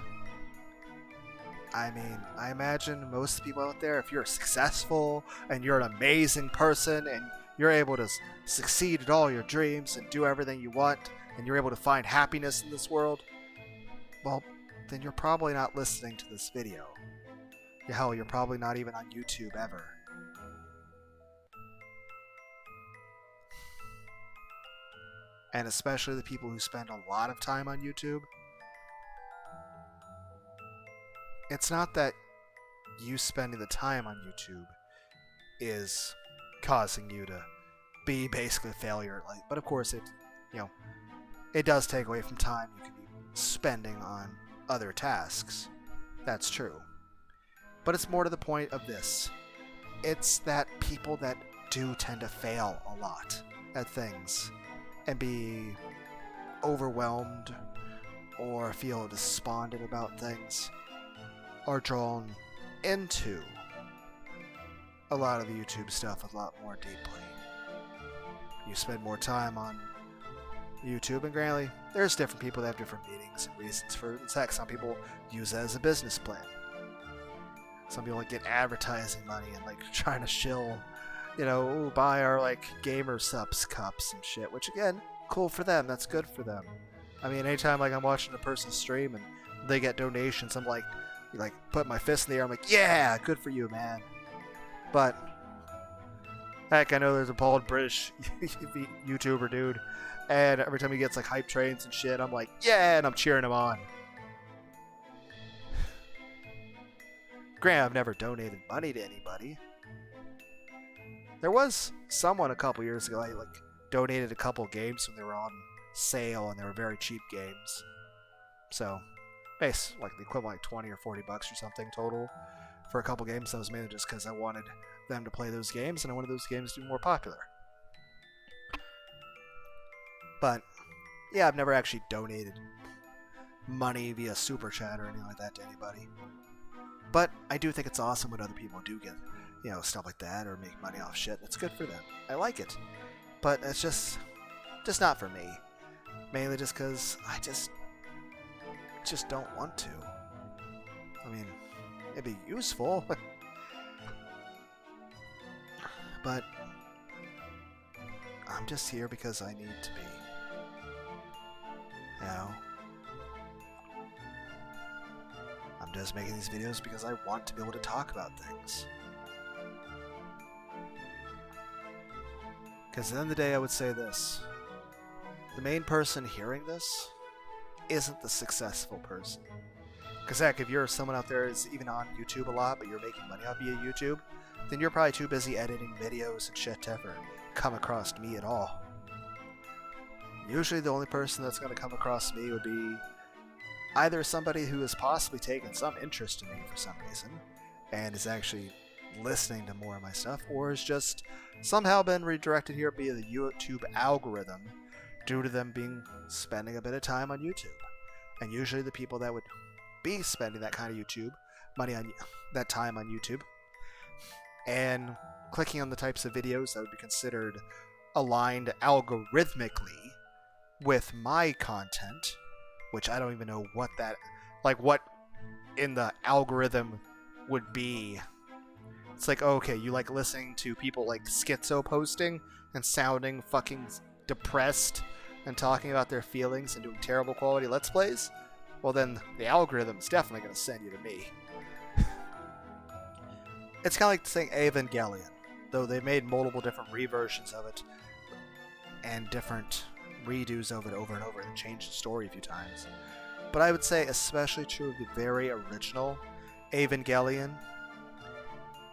I mean, I imagine most people out there, if you're successful and you're an amazing person and you're able to succeed at all your dreams and do everything you want and you're able to find happiness in this world, well, then you're probably not listening to this video. Hell, you're probably not even on YouTube ever. And especially the people who spend a lot of time on YouTube, it's not that you spending the time on YouTube is causing you to be basically a failure. But of course, it does take away from time you could be spending on other tasks. That's true. But it's more to the point of this. It's that people that do tend to fail a lot at things and be overwhelmed or feel despondent about things are drawn into a lot of the YouTube stuff a lot more deeply. You spend more time on YouTube, and granted, there's different people that have different meanings and reasons for sex. Some people use it as a business plan. Some people like get advertising money and like trying to shill, buy our like gamer subs cups and shit. Which again, cool for them. That's good for them. I mean, anytime like I'm watching a person stream and they get donations, I'm like put my fist in the air. I'm like, yeah, good for you, man. But heck, I know there's a bald British YouTuber dude, and every time he gets like hype trains and shit, I'm like, yeah, and I'm cheering him on. Granted, I've never donated money to anybody. There was someone a couple years ago, I like donated a couple games when they were on sale, and they were very cheap games. So, base like the equivalent like 20 or 40 bucks or something total for a couple games. That was mainly just because I wanted them to play those games, and I wanted those games to be more popular. But yeah, I've never actually donated money via super chat or anything like that to anybody. But I do think it's awesome when other people do get, stuff like that or make money off shit. It's good for them. I like it. But it's just not for me. Mainly just because I just don't want to. I mean, it'd be useful. But I'm just here because I need to be. I'm just making these videos because I want to be able to talk about things. Because at the end of the day, I would say this. The main person hearing this isn't the successful person. Because heck, if you're someone out there who's even on YouTube a lot, but you're making money off via YouTube, then you're probably too busy editing videos and shit to ever come across me at all. Usually the only person that's going to come across me would be either somebody who has possibly taken some interest in me for some reason and is actually listening to more of my stuff, or has just somehow been redirected here via the YouTube algorithm due to them spending a bit of time on YouTube. And usually the people that would be spending that kind of money on that time on YouTube and clicking on the types of videos that would be considered aligned algorithmically with my content, which I don't even know what in the algorithm would be. It's like, okay, you like listening to people like schizo posting and sounding fucking depressed and talking about their feelings and doing terrible quality Let's Plays? Well, then the algorithm is definitely going to send you to me. It's kind of like saying Evangelion, though they made multiple different reversions of it and different redos of it over and over and changed the story a few times. But I would say especially true of the very original Evangelion.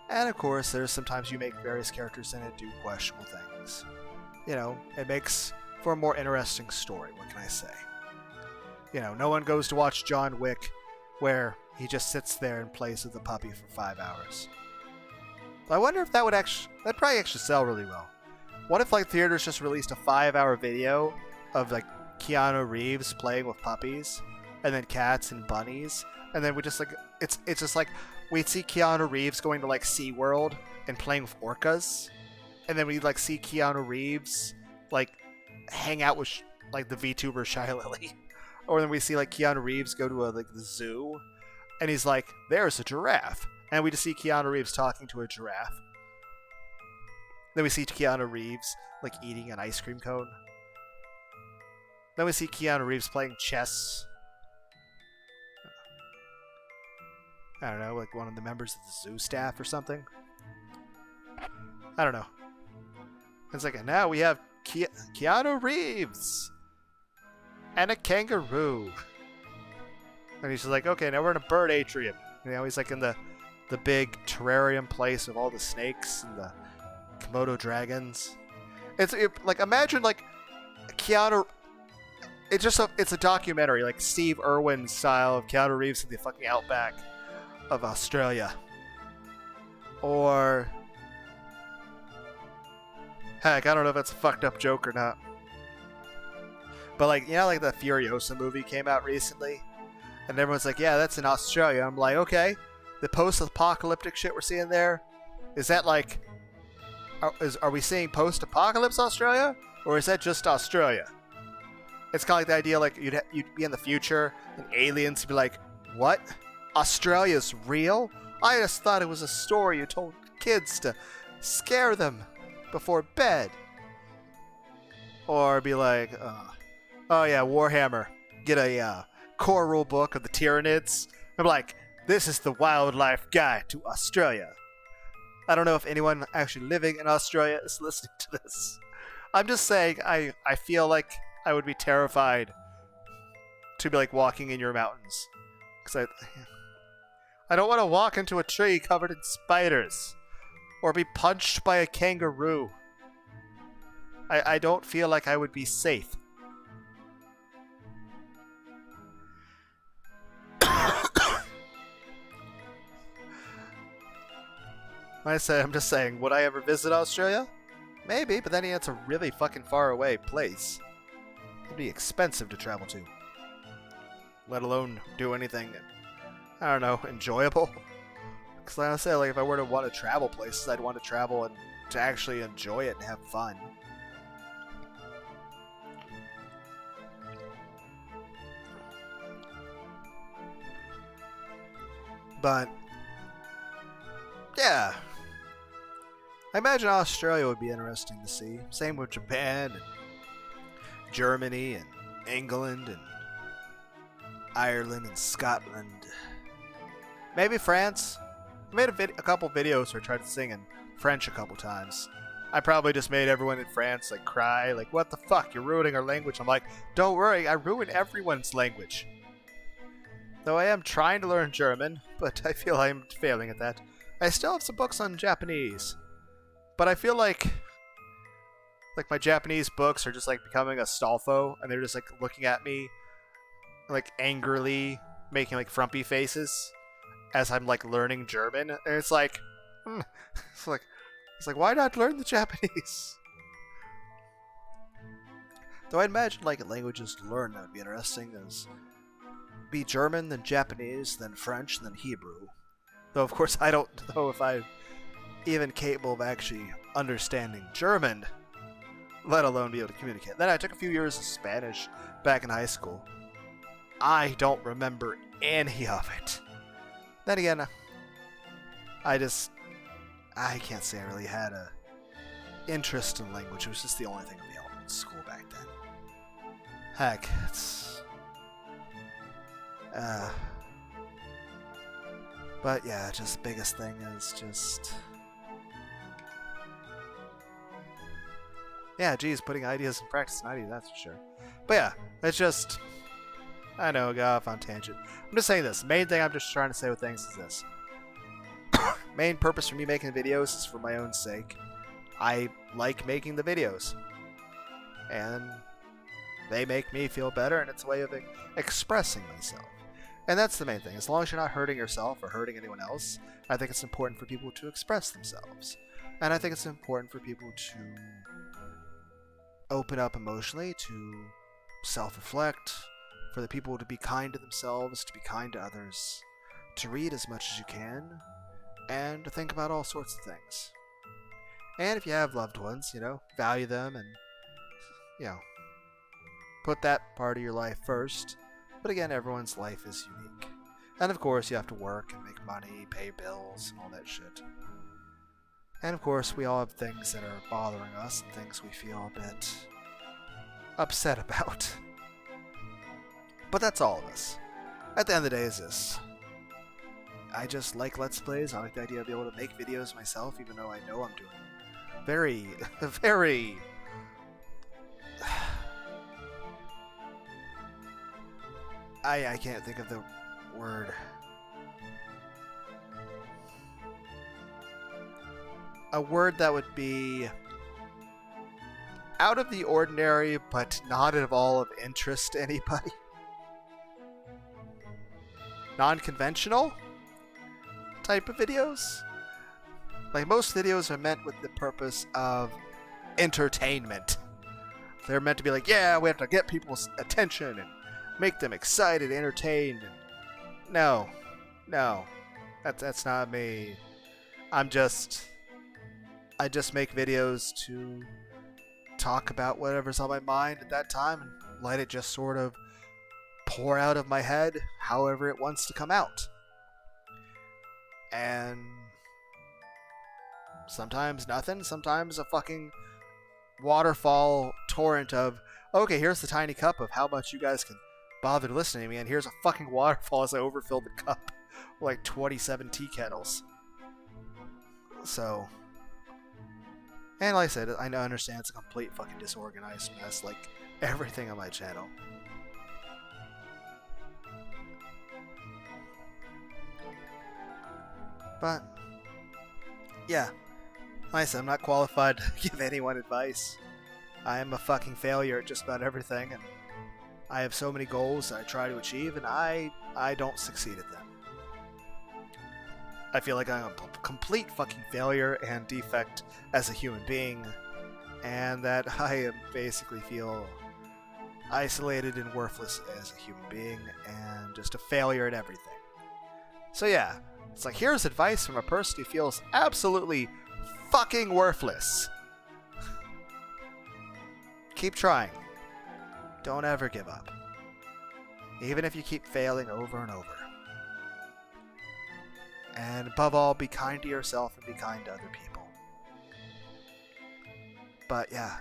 And of course, there's sometimes you make various characters in it do questionable things. It makes for a more interesting story, what can I say? No one goes to watch John Wick where he just sits there and plays with the puppy for 5 hours. But I wonder if that'd probably actually sell really well. What if like theaters just released a 5-hour video of like Keanu Reeves playing with puppies and then cats and bunnies, and then we just like it's just like we'd see Keanu Reeves going to like SeaWorld and playing with orcas, and then we'd like see Keanu Reeves like hang out with like the VTuber Shy Lily, or then we see like Keanu Reeves go to the zoo, and he's like, "There's a giraffe," and we just see Keanu Reeves talking to a giraffe. Then we see Keanu Reeves like eating an ice cream cone. Then we see Keanu Reeves playing chess. I don't know, like one of the members of the zoo staff or something. I don't know. It's like, and now we have Keanu Reeves and a kangaroo. And he's just like, okay, now we're in a bird atrium. He's like in the big terrarium place of all the snakes and the Komodo dragons. Like imagine like Keanu. It's a documentary like Steve Irwin style of Keanu Reeves in the fucking outback of Australia. Or heck, I don't know if that's a fucked up joke or not. But like, you know, like the Furiosa movie came out recently, and everyone's like, yeah, that's in Australia. I'm like, okay, the post-apocalyptic shit we're seeing there, is that like, are we seeing post-apocalypse Australia, or is that just Australia? It's kind of like the idea like you'd be in the future and aliens would be like, what? Australia's real? I just thought it was a story you told kids to scare them before bed. Or be like, oh yeah, Warhammer. Get a core rule book of the Tyranids. I'm like, this is the wildlife guide to Australia. I don't know if anyone actually living in Australia is listening to this. I'm just saying, I feel like I would be terrified to be like walking in your mountains. Because I don't want to walk into a tree covered in spiders. Or be punched by a kangaroo. I don't feel like I would be safe. I'm just saying, would I ever visit Australia? Maybe, but then it's a really fucking far away place. It'd be expensive to travel to. Let alone do anything, I don't know, enjoyable. Because like I say, like if I were to want to travel places, I'd want to travel and to actually enjoy it and have fun. But yeah, I imagine Australia would be interesting to see. Same with Japan and Germany and England and Ireland and Scotland. Maybe France. I made a couple videos where I tried to sing in French a couple times. I probably just made everyone in France like cry, like, what the fuck, you're ruining our language. I'm like, don't worry, I ruin everyone's language. Though I am trying to learn German, but I feel I'm failing at that. I still have some books on Japanese, but I feel like my Japanese books are just like becoming a Stolfo, and they're just like looking at me like angrily, making like frumpy faces as I'm like learning German, and it's like, it's like why not learn the Japanese? Though I'd imagine like languages to learn that would be interesting is be German, then Japanese, then French, then Hebrew. Though of course I don't know if I'm even capable of actually understanding German, let alone be able to communicate. Then I took a few years of Spanish back in high school. I don't remember any of it. Then again, I can't say I really had a interest in language. It was just the only thing available in school back then. Heck, it's but yeah, just biggest thing is just, yeah, geez, putting ideas in practice and ideas, that's for sure. But yeah, it's just, I know, got off on tangent. I'm just saying this. Main thing I'm just trying to say with things is this. Main purpose for me making videos is for my own sake. I like making the videos. And they make me feel better, and it's a way of expressing myself. And that's the main thing. As long as you're not hurting yourself or hurting anyone else, I think it's important for people to express themselves. And I think it's important for people to open up emotionally, to self-reflect, for the people to be kind to themselves, to be kind to others, to read as much as you can, and to think about all sorts of things. And if you have loved ones, value them and, put that part of your life first. But again, everyone's life is unique. And of course, you have to work and make money, pay bills, and all that shit. And of course, we all have things that are bothering us and things we feel a bit upset about. But that's all of us. At the end of the day is this. I just like Let's Plays. I like the idea of being able to make videos myself, even though I know I'm doing very, very... I can't think of the word. A word that would be out of the ordinary, but not at all of interest to anybody. Non-conventional type of videos. Like, most videos are meant with the purpose of entertainment. They're meant to be like, yeah, we have to get people's attention and make them excited, entertained. And no, that's not me. I just make videos to talk about whatever's on my mind at that time and let it just sort of pour out of my head however it wants to come out. And sometimes nothing, sometimes a fucking waterfall torrent of, okay, here's the tiny cup of how much you guys can bother listening to me, and here's a fucking waterfall as I overfill the cup with like 27 tea kettles. So, and like I said, I understand it's a complete fucking disorganized mess, like everything on my channel. But, yeah, like I said, I'm not qualified to give anyone advice. I am a fucking failure at just about everything, and I have so many goals that I try to achieve, and I don't succeed at them. I feel like I'm a complete fucking failure and defect as a human being, and that I basically feel isolated and worthless as a human being, and just a failure at everything. So yeah, it's like, here's advice from a person who feels absolutely fucking worthless. Keep trying. Don't ever give up. Even if you keep failing over and over. And above all, be kind to yourself and be kind to other people. But yeah,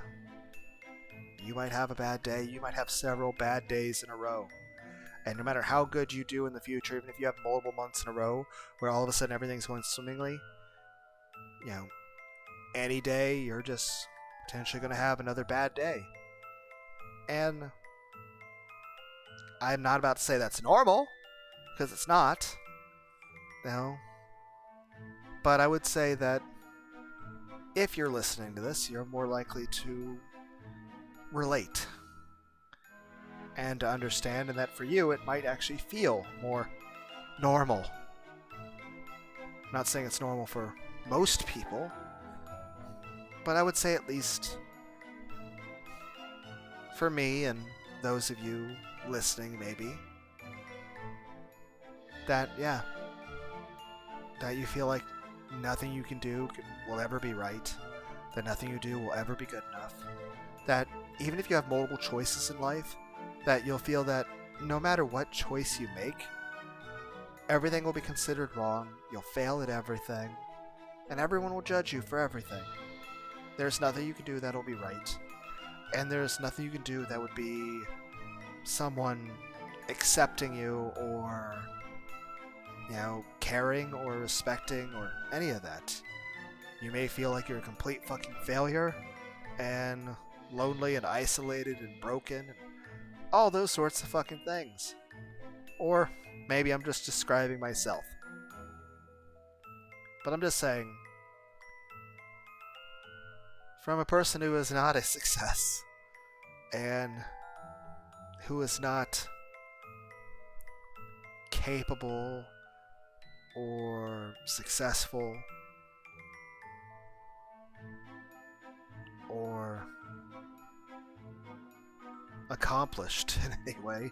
you might have a bad day. You might have several bad days in a row. And no matter how good you do in the future, even if you have multiple months in a row where all of a sudden everything's going swimmingly, you know, any day you're just potentially going to have another bad day. And I'm not about to say that's normal, because it's not. No. But I would say that if you're listening to this, you're more likely to relate and to understand, and that for you it might actually feel more normal. I'm not saying it's normal for most people, but I would say at least for me and those of you listening, maybe, that, yeah, that you feel like nothing you can do will ever be right, that nothing you do will ever be good enough, that even if you have multiple choices in life, that you'll feel that no matter what choice you make, everything will be considered wrong, you'll fail at everything, and everyone will judge you for everything. There's nothing you can do that'll be right, and there's nothing you can do that would be someone accepting you or, you know, caring or respecting or any of that. You may feel like you're a complete fucking failure and lonely and isolated and broken and all those sorts of fucking things. Or maybe I'm just describing myself. But I'm just saying, from a person who is not a success and who is not capable or successful or accomplished in any way,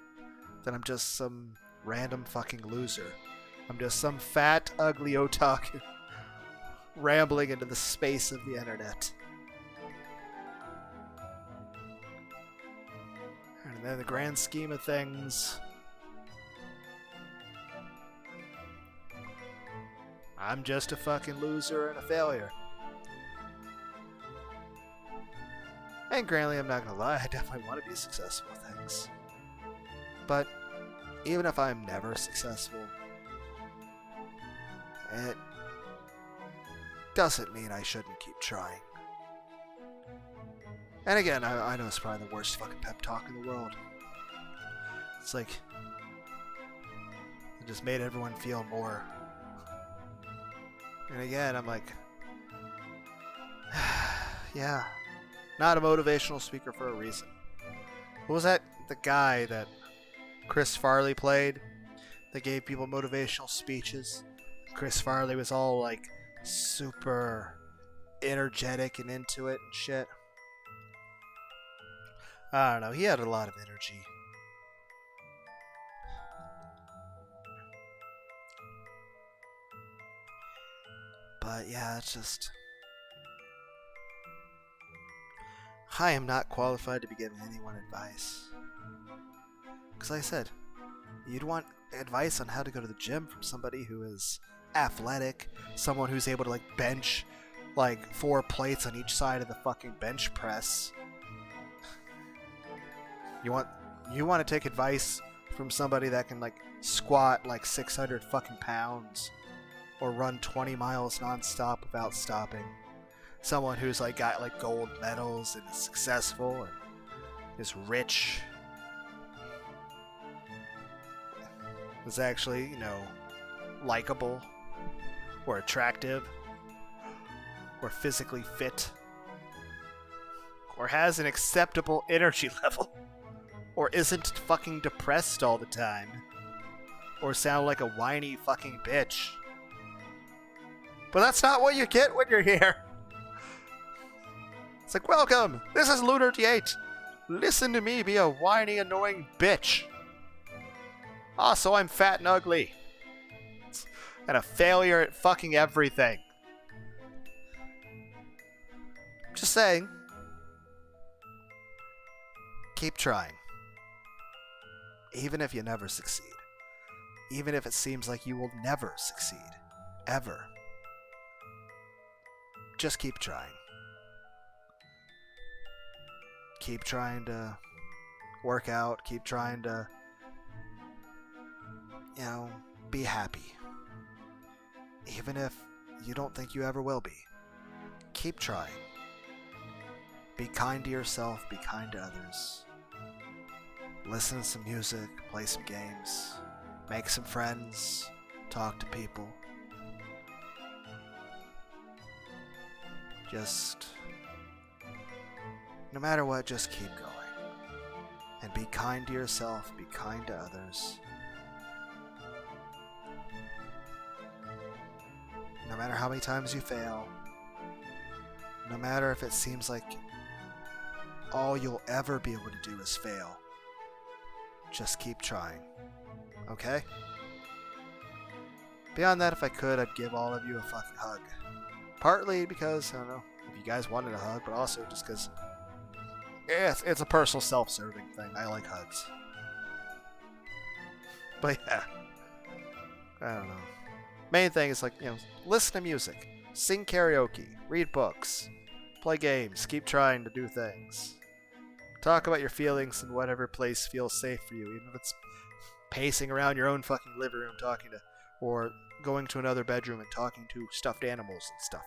then I'm just some random fucking loser. I'm just some fat, ugly otaku rambling into the space of the internet. And in the grand scheme of things, I'm just a fucking loser and a failure. And granted, I'm not gonna lie, I definitely want to be successful at things. But even if I'm never successful, it doesn't mean I shouldn't keep trying. And again, I know it's probably the worst fucking pep talk in the world. It's like, it just made everyone feel more. And again, I'm like, yeah, not a motivational speaker for a reason. What was that? The guy that Chris Farley played that gave people motivational speeches? Chris Farley was all like super energetic and into it and shit. I don't know. He had a lot of energy. But yeah, it's just... I am not qualified to be giving anyone advice. Because like I said, you'd want advice on how to go to the gym from somebody who is athletic, someone who's able to like bench like 4 plates on each side of the fucking bench press. You want to take advice from somebody that can like squat like 600 fucking pounds or run 20 miles nonstop without stopping. Someone who's like got like gold medals and is successful and is rich. Is actually, you know, likable or attractive or physically fit or has an acceptable energy level or isn't fucking depressed all the time or sound like a whiny fucking bitch. But that's not what you get when you're here. It's like, welcome, this is Lunar 8. Listen to me be a whiny, annoying bitch. Also, I'm fat and ugly. And a failure at fucking everything. Just saying. Keep trying. Even if you never succeed. Even if it seems like you will never succeed. Ever. Just keep trying. Keep trying to work out. Keep trying to, you know, be happy. Even if you don't think you ever will be. Keep trying. Be kind to yourself. Be kind to others. Listen to some music. Play some games. Make some friends. Talk to people. Just... no matter what, just keep going. And be kind to yourself. Be kind to others. No matter how many times you fail, no matter if it seems like all you'll ever be able to do is fail, just keep trying. Okay? Beyond that, if I could, I'd give all of you a fucking hug. Partly because, I don't know, if you guys wanted a hug, but also just because it's a personal self-serving thing. I like hugs. But yeah. I don't know. Main thing is like, you know, listen to music, sing karaoke, read books, play games, keep trying to do things. Talk about your feelings in whatever place feels safe for you, even if it's pacing around your own fucking living room talking to, or going to another bedroom and talking to stuffed animals and stuff.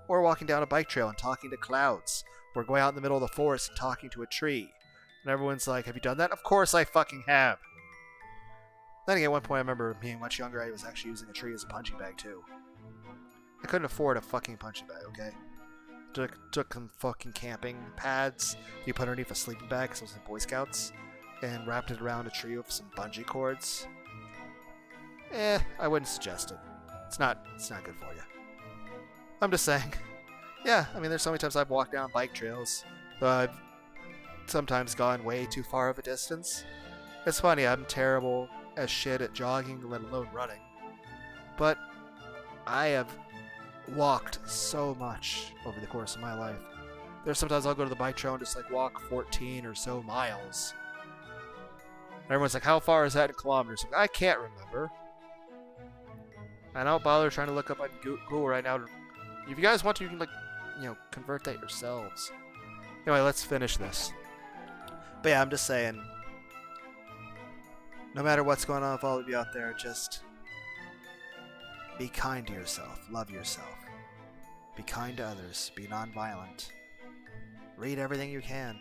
Or walking down a bike trail and talking to clouds, or going out in the middle of the forest and talking to a tree. And everyone's like, have you done that? Of course I fucking have. Then again, at one point I remember being much younger, I was actually using a tree as a punching bag too. I couldn't afford a fucking punching bag, okay? Took some fucking camping pads you put underneath a sleeping bag because I was in Boy Scouts, and wrapped it around a tree with some bungee cords. I wouldn't suggest it. It's not good for you. I'm just saying. Yeah, I mean, there's so many times I've walked down bike trails, but I've sometimes gone way too far of a distance. It's funny, I'm terrible as shit at jogging, let alone running. But I have walked so much over the course of my life. There's sometimes I'll go to the bike trail and just like walk 14 or so miles. And everyone's like, how far is that in kilometers? I can't remember. I don't bother trying to look up on Google right now. If you guys want to, you can like, you know, convert that yourselves. Anyway, let's finish this. But yeah, I'm just saying, no matter what's going on with all of you out there, just be kind to yourself. Love yourself. Be kind to others. Be nonviolent. Read everything you can.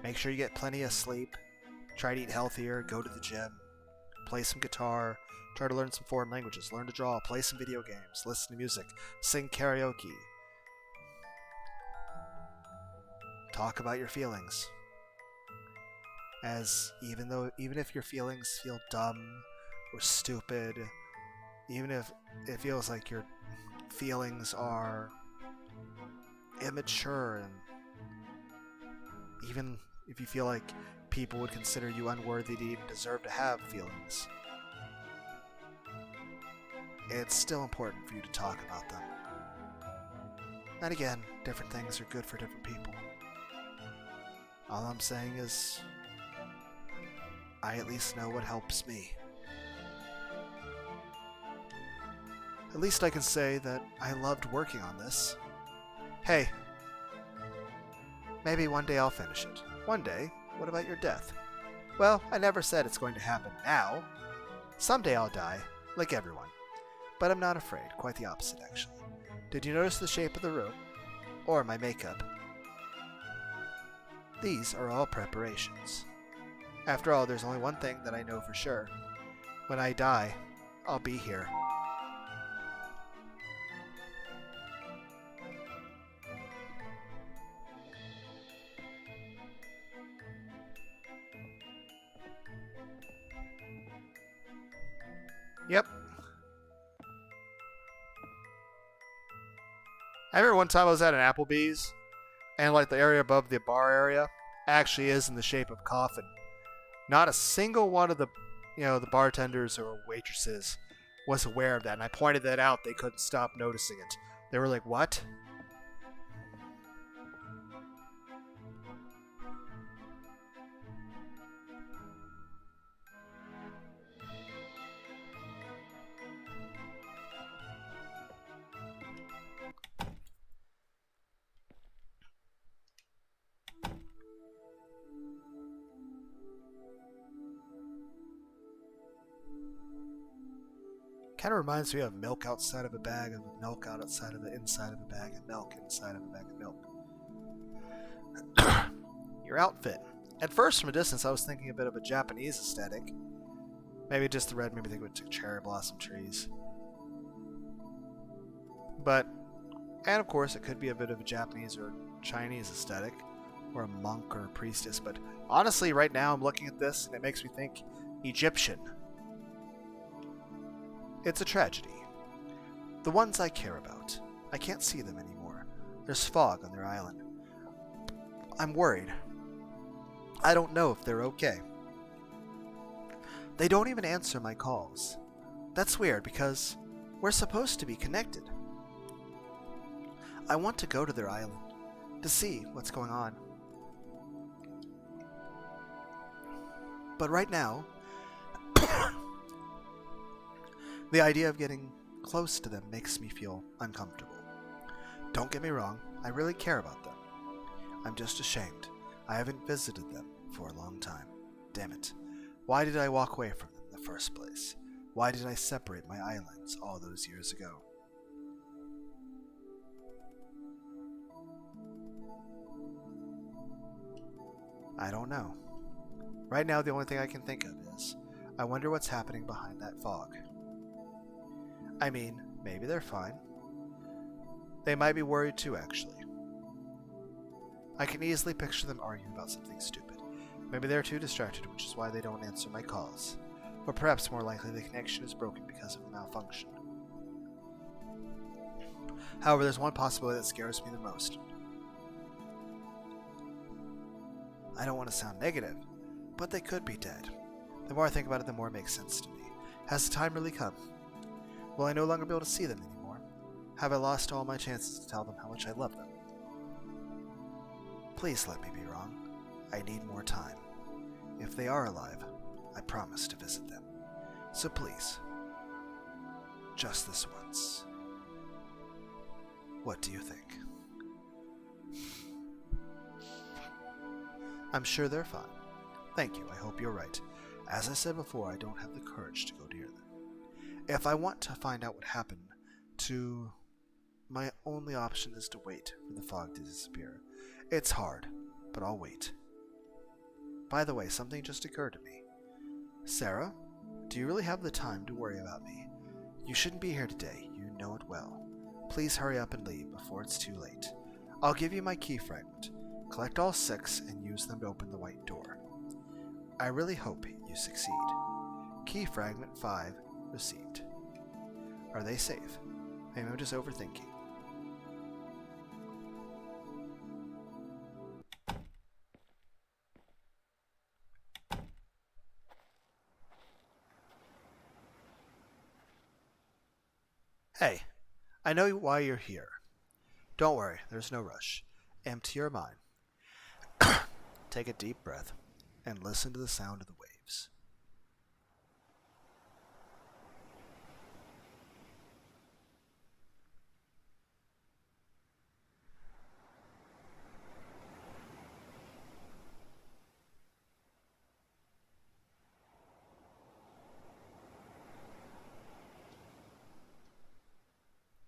Make sure you get plenty of sleep. Try to eat healthier. Go to the gym. Play some guitar. Try to learn some foreign languages. Learn to draw. Play some video games. Listen to music. Sing karaoke. Talk about your feelings. As even if your feelings feel dumb or stupid Even if it feels like your feelings are immature, and even if you feel like people would consider you unworthy to even deserve to have feelings, it's still important for you to talk about them. And again, different things are good for different people. All I'm saying is, I at least know what helps me. At least I can say that I loved working on this. Hey, maybe one day I'll finish it. One day? What about your death? Well, I never said it's going to happen now. Someday I'll die, like everyone. But I'm not afraid, quite the opposite actually. Did you notice the shape of the room? Or my makeup? These are all preparations. After all, there's only one thing that I know for sure. When I die, I'll be here. Yep. I remember one time I was at an Applebee's, and like the area above the bar area actually is in the shape of a coffin. Not a single one of the bartenders or waitresses was aware of that, and I pointed that out. They couldn't stop noticing it. They were like, "What?" Kind of reminds me of milk outside of a bag of milk outside of the inside of a bag of milk inside of a bag of milk. Your outfit. At first, from a distance, I was thinking a bit of a Japanese aesthetic. Maybe just the red made me think of cherry blossom trees. And of course, it could be a bit of a Japanese or Chinese aesthetic, or a monk or a priestess. But honestly, right now, I'm looking at this, and it makes me think Egyptian. It's a tragedy. The ones I care about, I can't see them anymore. There's fog on their island. I'm worried. I don't know if they're okay. They don't even answer my calls. That's weird because we're supposed to be connected. I want to go to their island to see what's going on. But right now, the idea of getting close to them makes me feel uncomfortable. Don't get me wrong, I really care about them. I'm just ashamed. I haven't visited them for a long time. Damn it. Why did I walk away from them in the first place? Why did I separate my islands all those years ago? I don't know. Right now, the only thing I can think of is, I wonder what's happening behind that fog. I mean, maybe they're fine. They might be worried too, actually. I can easily picture them arguing about something stupid. Maybe they're too distracted, which is why they don't answer my calls. Or perhaps more likely the connection is broken because of a malfunction. However, there's one possibility that scares me the most. I don't want to sound negative, but they could be dead. The more I think about it, the more it makes sense to me. Has the time really come? Will I no longer be able to see them anymore? Have I lost all my chances to tell them how much I love them? Please let me be wrong. I need more time. If they are alive, I promise to visit them. So please, just this once. What do you think? I'm sure they're fine. Thank you, I hope you're right. As I said before, I don't have the courage to go near them. If I want to find out what happened to... my only option is to wait for the fog to disappear. It's hard, but I'll wait. By the way, something just occurred to me. Sarah, do you really have the time to worry about me? You shouldn't be here today, you know it well. Please hurry up and leave before it's too late. I'll give you my key fragment. Collect all 6 and use them to open the white door. I really hope you succeed. Key fragment 5 received. Are they safe? Maybe I'm just overthinking. Hey, I know why you're here. Don't worry, there's no rush. Empty your mind. Take a deep breath and listen to the sound of the waves.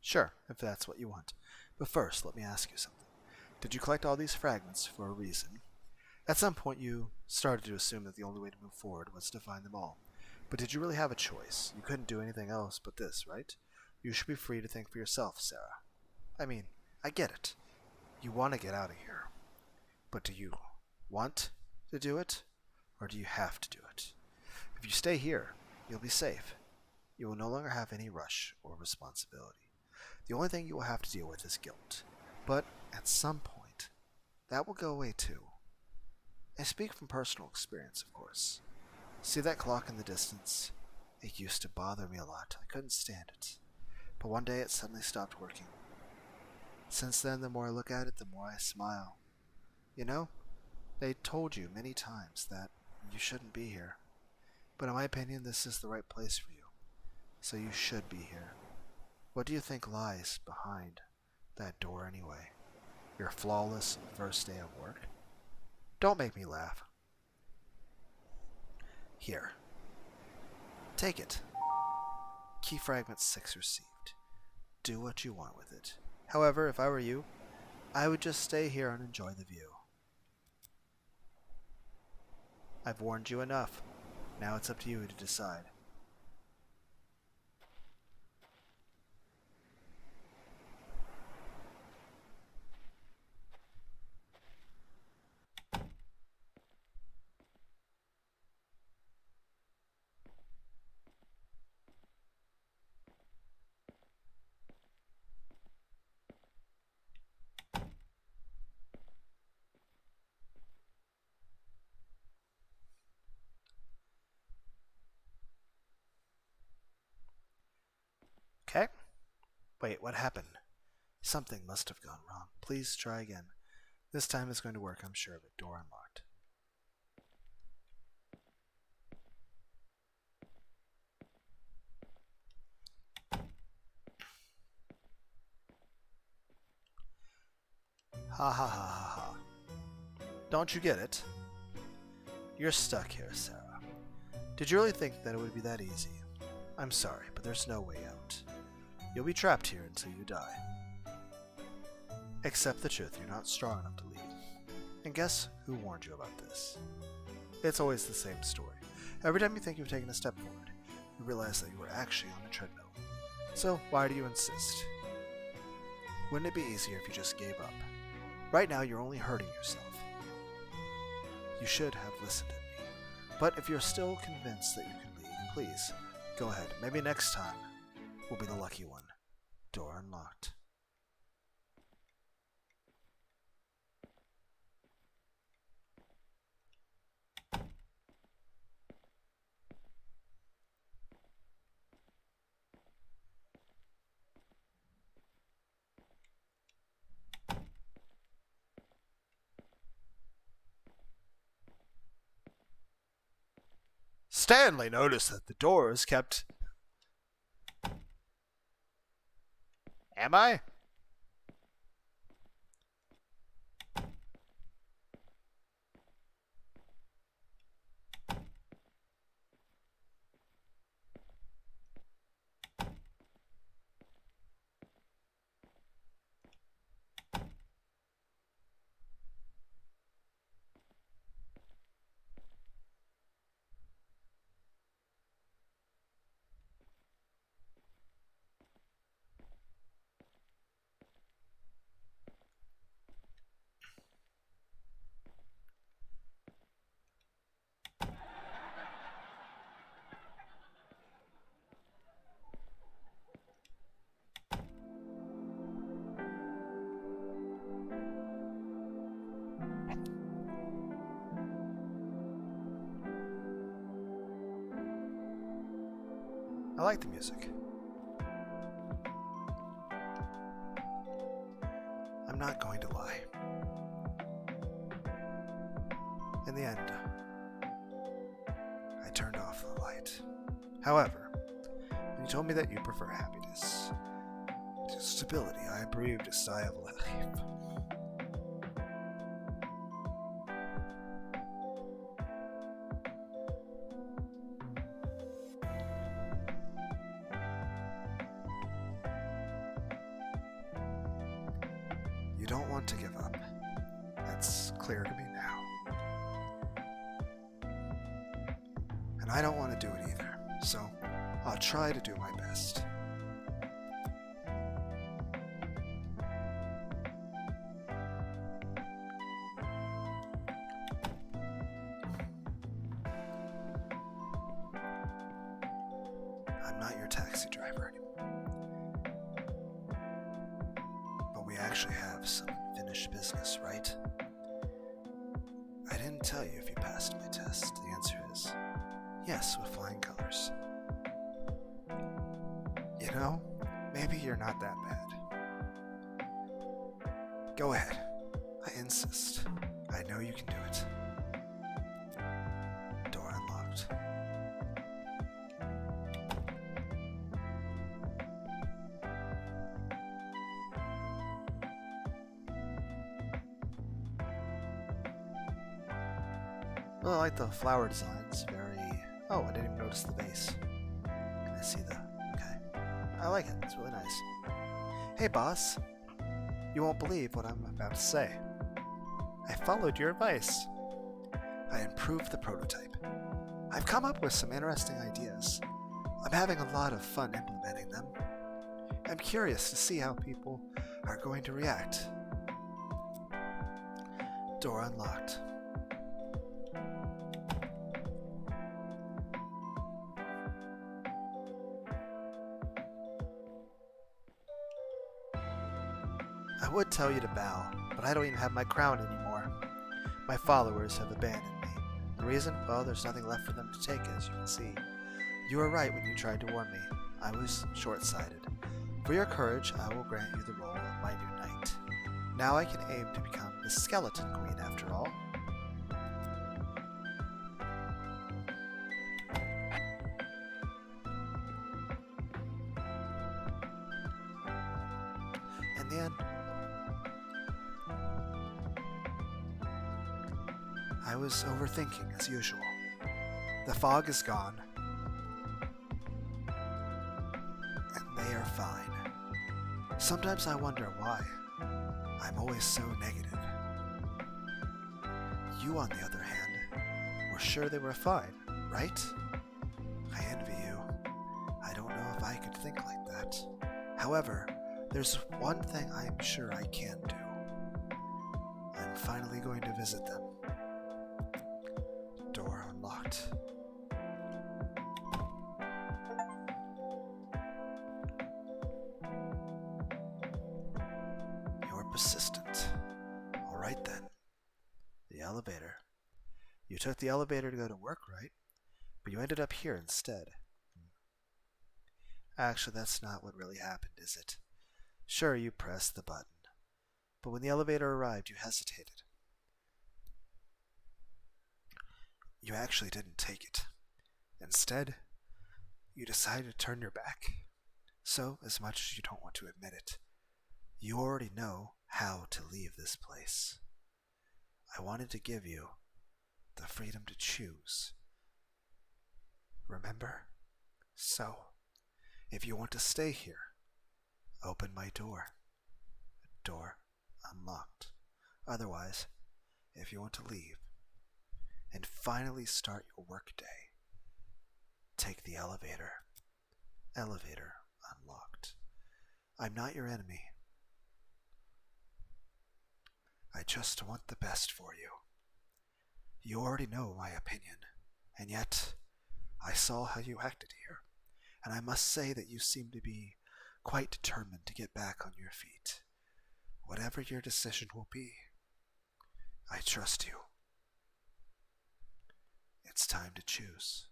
Sure, if that's what you want. But first, let me ask you something. Did you collect all these fragments for a reason? At some point, you started to assume that the only way to move forward was to find them all. But did you really have a choice? You couldn't do anything else but this, right? You should be free to think for yourself, Sarah. I mean, I get it. You want to get out of here. But do you want to do it? Or do you have to do it? If you stay here, you'll be safe. You will no longer have any rush or responsibility. The only thing you will have to deal with is guilt. But at some point, that will go away too. I speak from personal experience, of course. See that clock in the distance? It used to bother me a lot. I couldn't stand it. But one day it suddenly stopped working. Since then, the more I look at it, the more I smile. You know, they told you many times that you shouldn't be here. But in my opinion, this is the right place for you. So you should be here. What do you think lies behind that door anyway? Your flawless first day of work? Don't make me laugh. Here. Take it. Key fragment 6 received. Do what you want with it. However, if I were you, I would just stay here and enjoy the view. I've warned you enough. Now it's up to you to decide. Okay? Wait, what happened? Something must have gone wrong. Please try again. This time it's going to work, I'm sure of it. Door unlocked. Ha ha ha ha ha. Don't you get it? You're stuck here, Sarah. Did you really think that it would be that easy? I'm sorry, but there's no way out. You'll be trapped here until you die. Accept the truth, you're not strong enough to leave. And guess who warned you about this? It's always the same story. Every time you think you've taken a step forward, you realize that you were actually on a treadmill. So why do you insist? Wouldn't it be easier if you just gave up? Right now you're only hurting yourself. You should have listened to me. But if you're still convinced that you can leave, please, go ahead. Maybe next time will be the lucky one. Door unlocked. Stanley noticed that the door is kept... Am I? I like the music. I'm not going to lie. In the end, I turned off the light. However, when you told me that you prefer happiness to stability, I breathed a sigh of relief. You don't want to give up. That's clear to me now. And I don't want to do it either, so I'll try to do my best. I'm not your taxi driver anymore. But we actually have some unfinished business, right? I didn't tell you if you passed my test. The answer is yes, with flying colors. You know, maybe you're not that bad. Go ahead. I insist. I know you can do it. Door unlocked. Well, I like the flower designs. Oh, I didn't even notice the vase. Can I see the... Okay. I like it. It's really nice. Hey, boss. You won't believe what I'm about to say. I followed your advice. I improved the prototype. I've come up with some interesting ideas. I'm having a lot of fun implementing them. I'm curious to see how people are going to react. Door unlocked. I would tell you to bow, but I don't even have my crown anymore. My followers have abandoned me. The reason? Well, there's nothing left for them to take, as you can see. You were right when you tried to warn me. I was short-sighted. For your courage, I will grant you the role of my new knight. Now I can aim to become the Skeleton Queen, after all. In the end, I was overthinking as usual. The fog is gone, and they are fine. Sometimes I wonder why I'm always so negative. You, on the other hand, were sure they were fine, right? I envy you. I don't know if I could think like that. However, there's one thing I'm sure I can do. I'm finally going to visit them. Door unlocked. You're persistent. All right then. The elevator. You took the elevator to go to work, right? But you ended up here instead. Actually, that's not what really happened, is it? Sure, you pressed the button. But when the elevator arrived, you hesitated. You actually didn't take it. Instead, you decided to turn your back. So, as much as you don't want to admit it, you already know how to leave this place. I wanted to give you the freedom to choose. Remember? So, if you want to stay here, open my door. Door unlocked. Otherwise, if you want to leave, and finally start your workday, take the elevator. Elevator unlocked. I'm not your enemy. I just want the best for you. You already know my opinion, and yet I saw how you acted here, and I must say that you seem to be quite determined to get back on your feet. Whatever your decision will be, I trust you. It's time to choose.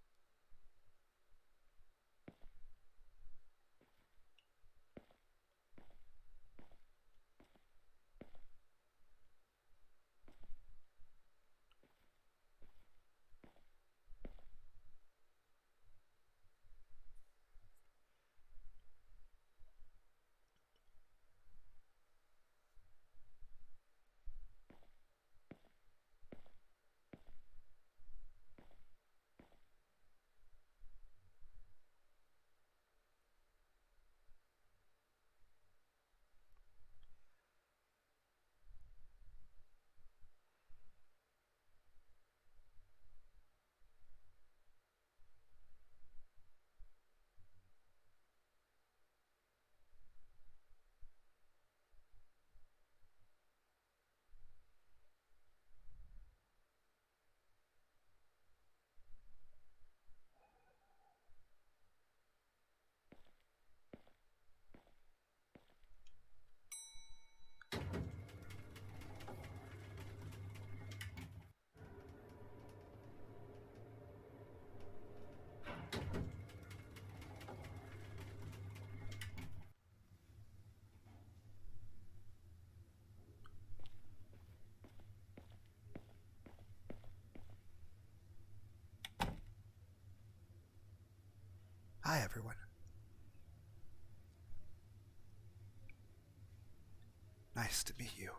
Hi, everyone. Nice to meet you.